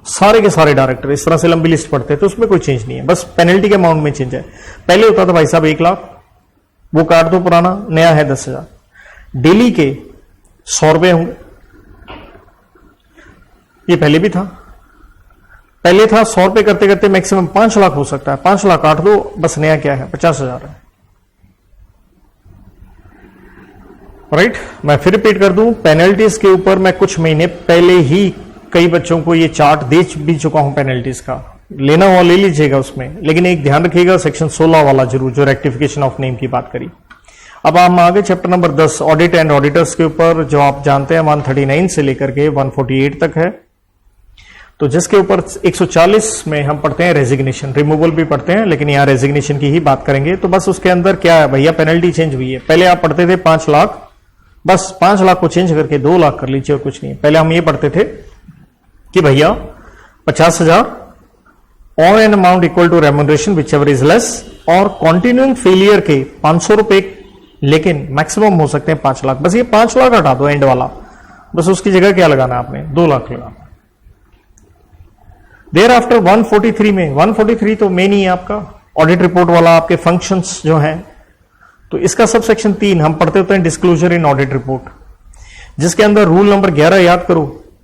सारे के सारे डायरेक्टर, इस तरह से लंबी लिस्ट पढ़ते हैं। तो उसमें कोई चेंज नहीं है, बस पेनल्टी के अमाउंट में चेंज है। पहले होता था भाई साहब 1 लाख, वो काट दो पुराना, नया है 10,000। डेली के 100 रुपए होंगे, ये पहले भी था, पहले था 100 रुपए करते करते मैक्सिमम 5 लाख हो सकता है, 5 लाख काट दो, बस नया क्या है 50,000 है, राइट। मैं फिर रिपीट कर दूं, पेनल्टीज के ऊपर मैं कुछ महीने पहले ही कई बच्चों को ये चार्ट दे भी चुका हूं पेनल्टीज का, लेना हुआ ले लीजिएगा उसमें, लेकिन एक ध्यान रखिएगा सेक्शन 16 वाला जरूर, जो रेक्टिफिकेशन ऑफ नेम की बात करी। अब हम आगे chapter number 10 audit and auditors के ऊपर, जो आप जानते हैं 139 से लेकर के 148 तक है। तो जिसके ऊपर 140 में हम पढ़ते हैं रेजिग्नेशन, रिमूवल भी पढ़ते हैं, लेकिन यहां रेजिग्नेशन की ही बात करेंगे। तो बस उसके अंदर क्या है भैया, पेनल्टी चेंज हुई है। पहले आप पढ़ते थे 5 लाख, बस 5 लाख को चेंज करके 2 लाख कर लीजिए और कुछ नहीं। पहले हम ये पढ़ते थे कि भैया 50,000 और an amount equal to remuneration whichever is less, और कॉन्टिन्यूइंग फेलियर के 500 रुपए, लेकिन मैक्सिमम हो सकते हैं 5 लाख। बस ये 5 लाख हटा दो एंड वाला, बस उसकी जगह क्या लगाना है आपने, 2 लाख लगाना। देयर आफ्टर 143 में, 143 तो मेन ही है आपका ऑडिट रिपोर्ट वाला, आपके फंक्शंस जो हैं। तो इसका सब सेक्शन 3 हम पढ़ते होते हैं डिस्क्लोजर इन ऑडिट रिपोर्ट, जिसके अंदर रूल नंबर 11 याद करो।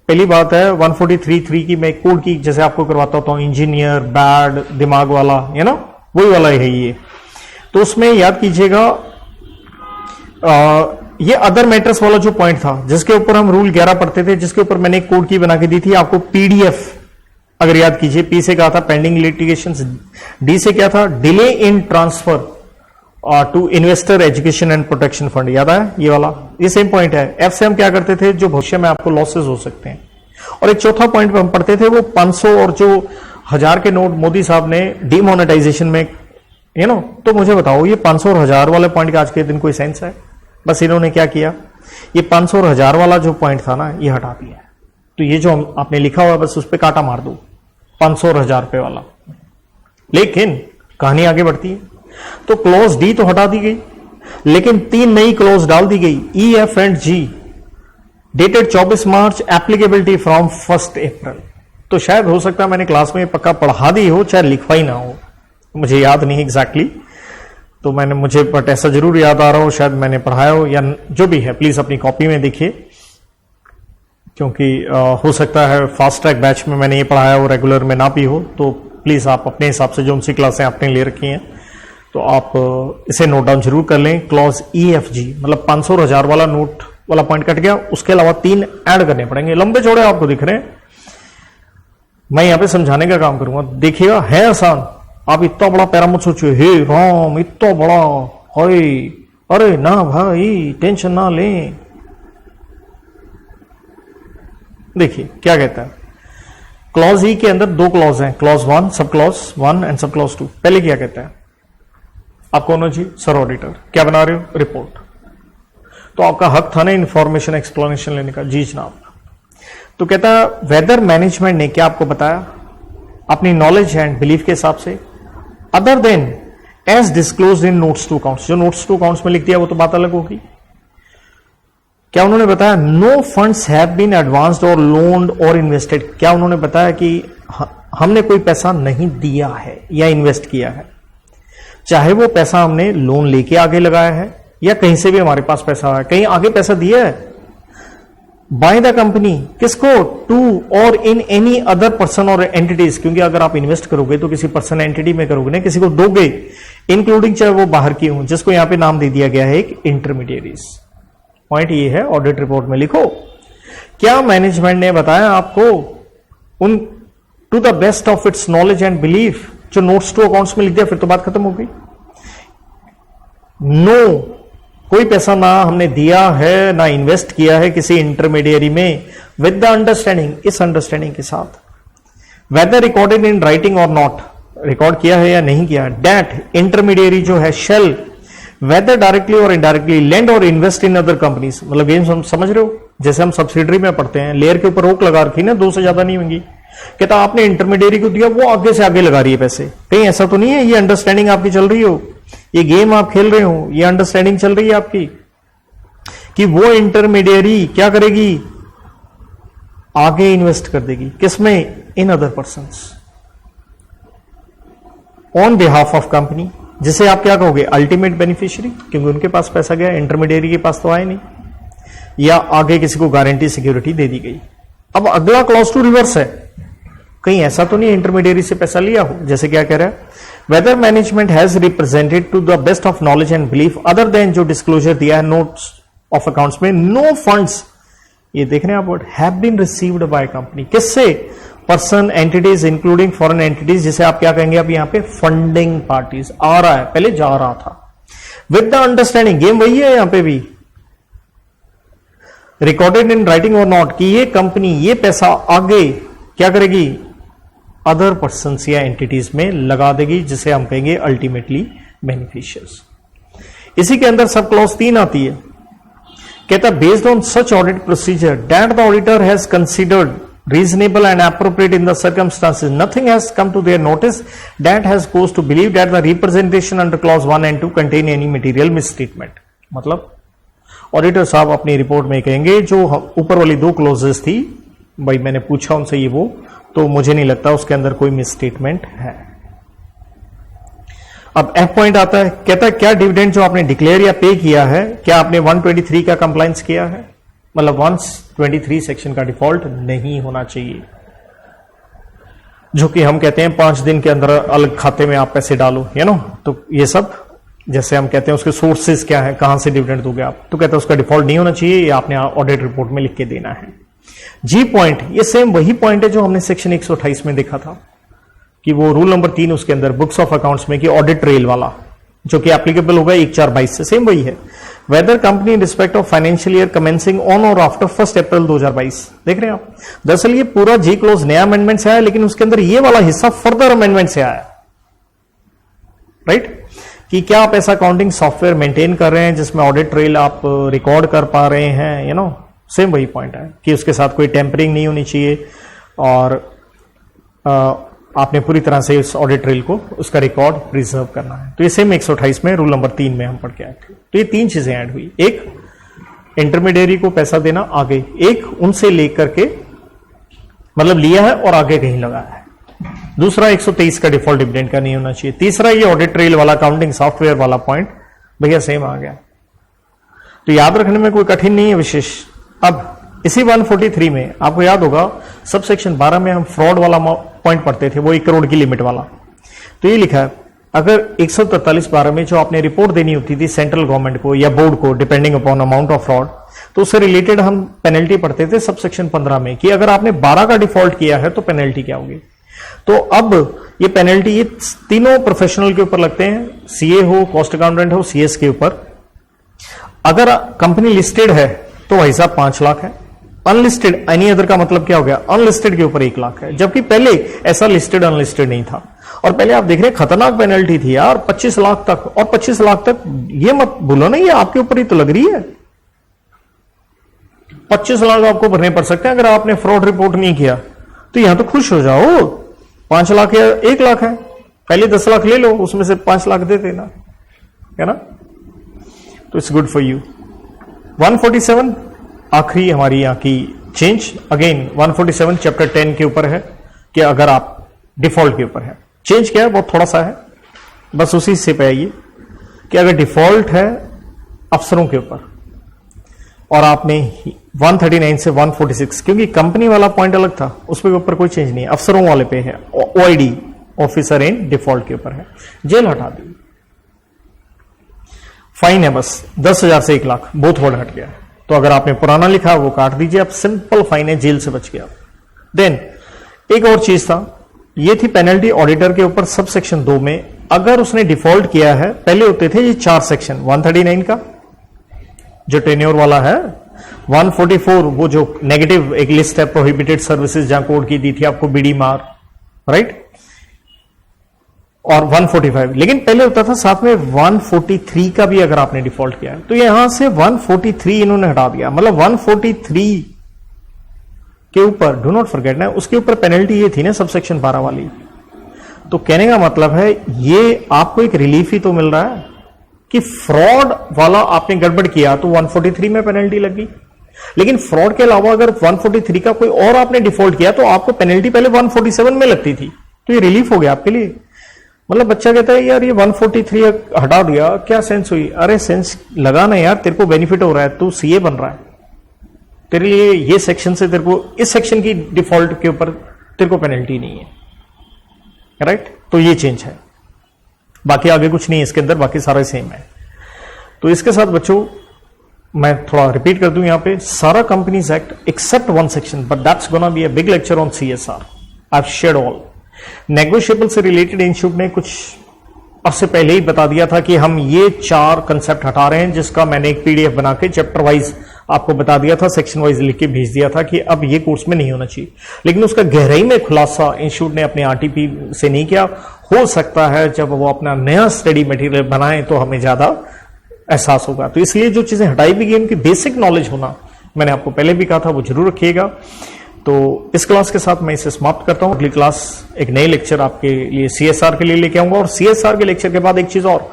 पहली बात है 143(3) की, मैं कोड की जैसे आपको करवाता होता हूं, इंजीनियर, बैड, दिमाग वाला, है ना, वही वाला है ये। तो उसमें याद कीजिएगा ये अदर मैटर्स वाला जो पॉइंट था जिसके ऊपर हम रूल 11 पढ़ते थे, जिसके ऊपर मैंने एक कोड की बना के दी थी आपको, पीडीएफ, अगर याद कीजिए। पी से क्या था, पेंडिंग लिटिगेशन। डी से क्या था, delay in transfer to investor education and protection fund, याद आया ये वाला, ये सेम पॉइंट है। एफ से हम क्या करते थे, जो भविष्य में आपको लॉसेस हो सकते हैं। और एक चौथा पॉइंट हम पढ़ते थे वो 500 और जो 1000 के नोट मोदी साहब ने डीमोनेटाइजेशन में, तो मुझे बताओ ये 500 और 1000 वाले पॉइंट का आज के दिन कोई सेंस है? बस इन्होंने क्या किया, ये 500 और 1000 वाला जो पॉइंट था ना, ये हटा दिया। तो ये जो आपने लिखा हुआ है बस उस पर काटा मार दो, 500 और 1000 रुपए वाला। लेकिन कहानी आगे बढ़ती है, तो क्लॉज डी तो हटा दी गई, लेकिन 3 नई क्लॉज डाल दी गई, E, F and G, dated 24 March, applicability from 1 April. तो शायद हो सकता है मैंने क्लास में पक्का पढ़ा दी हो, चाहे लिखवाई ना हो, मुझे याद नहीं एग्जैक्टली, तो मुझे बट ऐसा जरूर याद आ रहा हो, शायद मैंने पढ़ाया हो या जो भी है, प्लीज अपनी कॉपी में देखिए, क्योंकि हो सकता है फास्ट ट्रैक बैच में मैंने ये पढ़ाया हो, रेगुलर में ना भी हो, तो प्लीज आप अपने हिसाब से जो उनसी क्लासें आपने ले रखी हैं तो आप इसे नोट डाउन जरूर कर लें। क्लॉज ई, एफ, जी, मतलब 500 और 1000 वाला नोट वाला पॉइंट कट गया, उसके अलावा 3 ऐड करने पड़ेंगे। लंबे चौड़े आपको दिख रहे हैं, मैं यहां पे समझाने का काम करूंगा, देखिएगा है आसान। आप इतना बड़ा पैरा मत सोचिए, हे राम इतना बड़ा, हाय अरे ना भाई टेंशन ना लें। देखिए क्या कहता है, क्लॉज ई के अंदर 2 क्लॉज हैं, clause 1, sub clause 1 and sub clause 2। पहले क्या कहता है, आप कौन हो जी, सर ऑडिटर, क्या बना रहे हो, रिपोर्ट। तो आपका हक था ना इन्फॉर्मेशन एक्सप्लेनेशन लेने का, जी जनाब। तो कहता है वेदर मैनेजमेंट ने क्या आपको बताया अपनी नॉलेज एंड बिलीफ के हिसाब से, other than as disclose in notes to accounts. जो नोट्स टू अकाउंट्स में लिख दिया वो तो बात अलग होगी। क्या उन्होंने बताया, no funds have been advanced और लोन्ड और इन्वेस्टेड। क्या उन्होंने बताया कि हमने कोई पैसा नहीं दिया है या इन्वेस्ट किया है, चाहे वो पैसा हमने लोन लेके आगे लगाया है या कहीं से भी हमारे पास पैसा है, कहीं आगे पैसा दिया है। बाय द कंपनी, किसको, टू और इन एनी अदर पर्सन और एंटिटीज, क्योंकि अगर आप इन्वेस्ट करोगे तो किसी पर्सन एंटिटी में करोगे ना, किसी को दोगे, इंक्लूडिंग चाहे वो बाहर की हो, जिसको यहां पे नाम दे दिया गया है एक इंटरमीडिएरीज। पॉइंट ये है, ऑडिट रिपोर्ट में लिखो क्या मैनेजमेंट ने बताया आपको उन to the best of its knowledge and belief. जो नोट्स टू अकाउंट्स में लिख दिया फिर तो बात खत्म हो गई। नो, कोई पैसा ना हमने दिया है ना इन्वेस्ट किया है किसी इंटरमीडियरी में, विद द अंडरस्टैंडिंग, इस अंडरस्टैंडिंग के साथ, वेदर रिकॉर्डेड इन राइटिंग और नॉट, रिकॉर्ड किया है या नहीं किया, डेट इंटरमीडियरी जो है शेल वेदर डायरेक्टली और इनडायरेक्टली लेंड और इन्वेस्ट इन अदर कंपनीज। मतलब ये समझ रहे हो, जैसे हम सब्सिडरी में पढ़ते हैं, लेयर के ऊपर रोक लगा रखी ना, 2 से ज्यादा नहीं होंगी। कहता आपने इंटरमीडियरी को दिया, वो आगे से आगे लगा रही है पैसे, कहीं ऐसा तो नहीं है ये अंडरस्टैंडिंग आपकी चल रही हो, ये गेम आप खेल रहे हो, ये अंडरस्टैंडिंग चल रही है आपकी कि वो इंटरमीडियरी क्या करेगी, आगे इन्वेस्ट कर देगी, किसमें, in other persons on behalf of company, जिसे आप क्या कहोगे, अल्टीमेट बेनिफिशियरी, क्योंकि उनके पास पैसा गया, इंटरमीडियरी के पास तो आया नहीं, या आगे किसी को गारंटी सिक्योरिटी दे दी गई। अब अगला क्लॉज टू रिवर्स है, कहीं ऐसा तो नहीं इंटरमीडियरी से पैसा लिया हो, जैसे क्या कह रहा है, whether management has represented to the best of knowledge and belief other than जो डिस्क्लोजर दिया है नोट्स ऑफ अकाउंट्स में, नो फंड्स, ये देख रहे हैं आप word, have been received by company, किससे, person entities including foreign entities, जिसे आप क्या कहेंगे, आप यहां पे फंडिंग पार्टीज, आ रहा है, पहले जा रहा था, विद द अंडरस्टैंडिंग, गेम वही है यहां पे भी, रिकॉर्डेड इन राइटिंग और नॉट, कि ये कंपनी ये पैसा आगे क्या करेगी, अदर पर्सन या एंटिटीज में लगा देगी, जिसे हम कहेंगे अल्टीमेटली बेनिफिशियर्स। इसी के अंदर सब क्लॉज 3 आती है, कहता based on such audit procedure that the auditor has considered reasonable and appropriate in the circumstances, nothing has come to their notice that has caused to believe that the representation under clause 1 and 2 contain any material misstatement। मतलब ऑडिटर साहब अपनी रिपोर्ट में कहेंगे जो ऊपर वाली 2 क्लॉजेस थी, भाई मैंने पूछा उनसे ये वो, तो मुझे नहीं लगता उसके अंदर कोई मिसस्टेटमेंट है। अब एफ पॉइंट आता है, कहता है क्या डिविडेंड जो आपने डिक्लेयर या पे किया है, क्या आपने 123 का कंप्लायंस किया है, मतलब 123 सेक्शन का डिफॉल्ट नहीं होना चाहिए, जो कि हम कहते हैं 5 दिन के अंदर अलग खाते में आप पैसे डालो, तो ये सब जैसे हम कहते हैं उसके सोर्सेज क्या है, कहां से डिविडेंड दोगे आप, तो कहते हैं उसका डिफॉल्ट नहीं होना चाहिए, ये आपने ऑडिट रिपोर्ट में लिख के देना है। जी पॉइंट, ये सेम वही पॉइंट है जो हमने सेक्शन 128 में देखा था कि वो रूल नंबर 3 उसके अंदर बुक्स ऑफ अकाउंट्स में कि ऑडिट ट्रेल वाला जो कि एप्लीकेबल होगा 1/4/22 से, सेम वही है। Weather company in respect of financial year commencing on और आफ्टर 1 अप्रैल 2022, देख रहे हैं आप। दरअसल ये पूरा जी क्लोज नया अमेंडमेंट से आया, लेकिन उसके अंदर ये वाला हिस्सा फर्दर अमेंडमेंट से आया, राइट? कि क्या आप ऐसा अकाउंटिंग सॉफ्टवेयर मेंटेन कर रहे हैं जिसमें ऑडिट ट्रेल आप रिकॉर्ड कर पा रहे हैं, यू नो, सेम वही पॉइंट है कि उसके साथ कोई टेम्परिंग नहीं होनी चाहिए और आपने पूरी तरह से इस ऑडिट ट्रेल को उसका रिकॉर्ड प्रिजर्व करना है। तो ये सेम 128 में रूल नंबर 3 में हम पढ़ के आए थे। तो ये 3 चीजें ऐड हुई, एक इंटरमीडियरी को पैसा देना आगे, एक उनसे लेकर के मतलब लिया है और आगे कहीं लगाया है, दूसरा 123 का डिफॉल्ट डिविडेंड का नहीं होना चाहिए, तीसरा ये ऑडिट ट्रेल वाला अकाउंटिंग सॉफ्टवेयर वाला पॉइंट भैया सेम आ गया। तो याद रखने में कोई कठिन नहीं है विशेष। अब इसी 143 में आपको याद होगा सब सेक्शन 12 में हम फ्रॉड वाला पॉइंट पढ़ते थे, वो 1 करोड़ की लिमिट वाला। तो ये लिखा है अगर 143(12) में जो आपने रिपोर्ट देनी होती थी सेंट्रल गवर्नमेंट को या बोर्ड को depending upon amount of fraud, तो उससे रिलेटेड हम पेनल्टी पढ़ते थे सब सेक्शन 15 में कि अगर आपने 12 का डिफॉल्ट किया है तो पेनल्टी क्या होगी। तो अब ये पेनल्टी ये तीनों प्रोफेशनल के ऊपर लगते हैं, सीए हो, कॉस्ट अकाउंटेंट हो, सीएस के ऊपर। अगर कंपनी लिस्टेड है तो भाई साहब 5 लाख है, अनलिस्टेड एनी अदर का मतलब क्या हो गया, अनलिस्टेड के ऊपर 1 लाख है, जबकि पहले ऐसा लिस्टेड अनलिस्टेड नहीं था। और पहले आप देख रहे हैं खतरनाक पेनल्टी थी यार 25 लाख तक, और 25 लाख तक ये मत बोलो ना ये आपके ऊपर ही तो लग रही है, 25 लाख आपको भरने पड़ सकते हैं अगर आपने फ्रॉड रिपोर्ट नहीं किया। तो यहां तो खुश हो जाओ, 5 लाख या 1 लाख है, पहले 10 लाख ले लो, उसमें से 5 लाख दे देना, है ना। तो इट्स गुड फॉर यू। 147 आखिरी हमारी यहां की चेंज, अगेन 147 चैप्टर 10 के ऊपर है कि अगर आप डिफॉल्ट के ऊपर है, चेंज क्या है बहुत थोड़ा सा है, बस उसी से पे आइए कि अगर डिफॉल्ट है अफसरों के ऊपर और आपने 139 से 146, क्योंकि कंपनी वाला पॉइंट अलग था, उस पर ऊपर कोई चेंज नहीं है, अफसरों वाले पे है, ओआईडी ऑफिसर इन डिफॉल्ट के ऊपर है, जेल हटा दी, फाइन है बस 10,000 से 1 लाख, बहुत वर्ड हट गया। तो अगर आपने पुराना लिखा वो काट दीजिए, आप सिंपल फाइन है, जेल से बच गया। देन एक और चीज था, ये थी पेनल्टी ऑडिटर के ऊपर सब सेक्शन 2 में अगर उसने डिफॉल्ट किया है, पहले होते थे ये 4 सेक्शन, 139 का जो टेन्योर वाला है, 144 वो जो नेगेटिव एक लिस्ट है प्रोहिबिटेड सर्विसेज जहां कोड की दी थी आपको बीडी मार, राइट, और 145, लेकिन पहले होता था साथ में 143 का भी अगर आपने डिफॉल्ट किया है, तो यहां से 143 इन्होंने हटा दिया, मतलब 143 के ऊपर डू नॉट फॉरगेट ना, उसके ऊपर पेनल्टी ये थी ना सब सेक्शन 12 वाली। तो कहने का मतलब है ये आपको एक रिलीफ ही तो मिल रहा है कि फ्रॉड वाला आपने गड़बड़ किया तो 143 में पेनल्टी लगी, लेकिन फ्रॉड के अलावा अगर 143 का कोई और आपने डिफॉल्ट किया तो आपको पेनल्टी पहले 147 में लगती थी, तो ये रिलीफ हो गया आपके लिए। मतलब बच्चा कहता है यार ये 143 हटा दिया, क्या सेंस हुई? अरे सेंस लगा ना यार, तेरे को बेनिफिट हो रहा है, तू सीए बन रहा है, तेरे लिए ये सेक्शन से तेरे को इस सेक्शन की डिफॉल्ट के ऊपर तेरे को पेनल्टी नहीं है, राइट। तो ये चेंज है, बाकी आगे कुछ नहीं है इसके अंदर, बाकी सारा सेम है। तो इसके साथ बच्चों मैं थोड़ा रिपीट कर दूं, यहां पे सारा companies act except one section, but that's gonna be a big lecture on CSR, I have shared all. Negotiable से रिलेटेड इंस्टीट्यूट ने कुछ उससे पहले ही बता दिया था कि हम ये 4 कंसेप्ट हटा रहे हैं, जिसका मैंने एक पीडीएफ बना के चैप्टर वाइज आपको बता दिया था, सेक्शन वाइज लिख के भेज दिया था कि अब ये कोर्स में नहीं होना चाहिए, लेकिन उसका गहराई में खुलासा इंस्टीट्यूट ने अपने आरटीपी से नहीं किया। हो सकता है जब वो अपना नया स्टडी मटेरियल बनाए तो हमें ज्यादा एहसास होगा। तो इसलिए जो चीजें हटाई भी गई उनकी बेसिक नॉलेज होना, मैंने आपको पहले भी कहा था, वो जरूर रखिएगा। तो इस क्लास के साथ मैं इसे समाप्त करता हूं। अगली क्लास एक नए लेक्चर आपके लिए सीएसआर के लिए लेके आऊंगा, और सीएसआर के लेक्चर के बाद एक चीज और,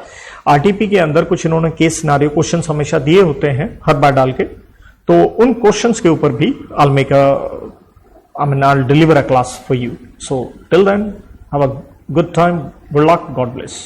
आरटीपी के अंदर कुछ इन्होंने केस सिनारियो क्वेश्चन हमेशा दिए होते हैं हर बार डाल के, तो उन क्वेश्चंस के ऊपर भी I'll deliver a class for you. So till then, have a good time. Good luck. God bless.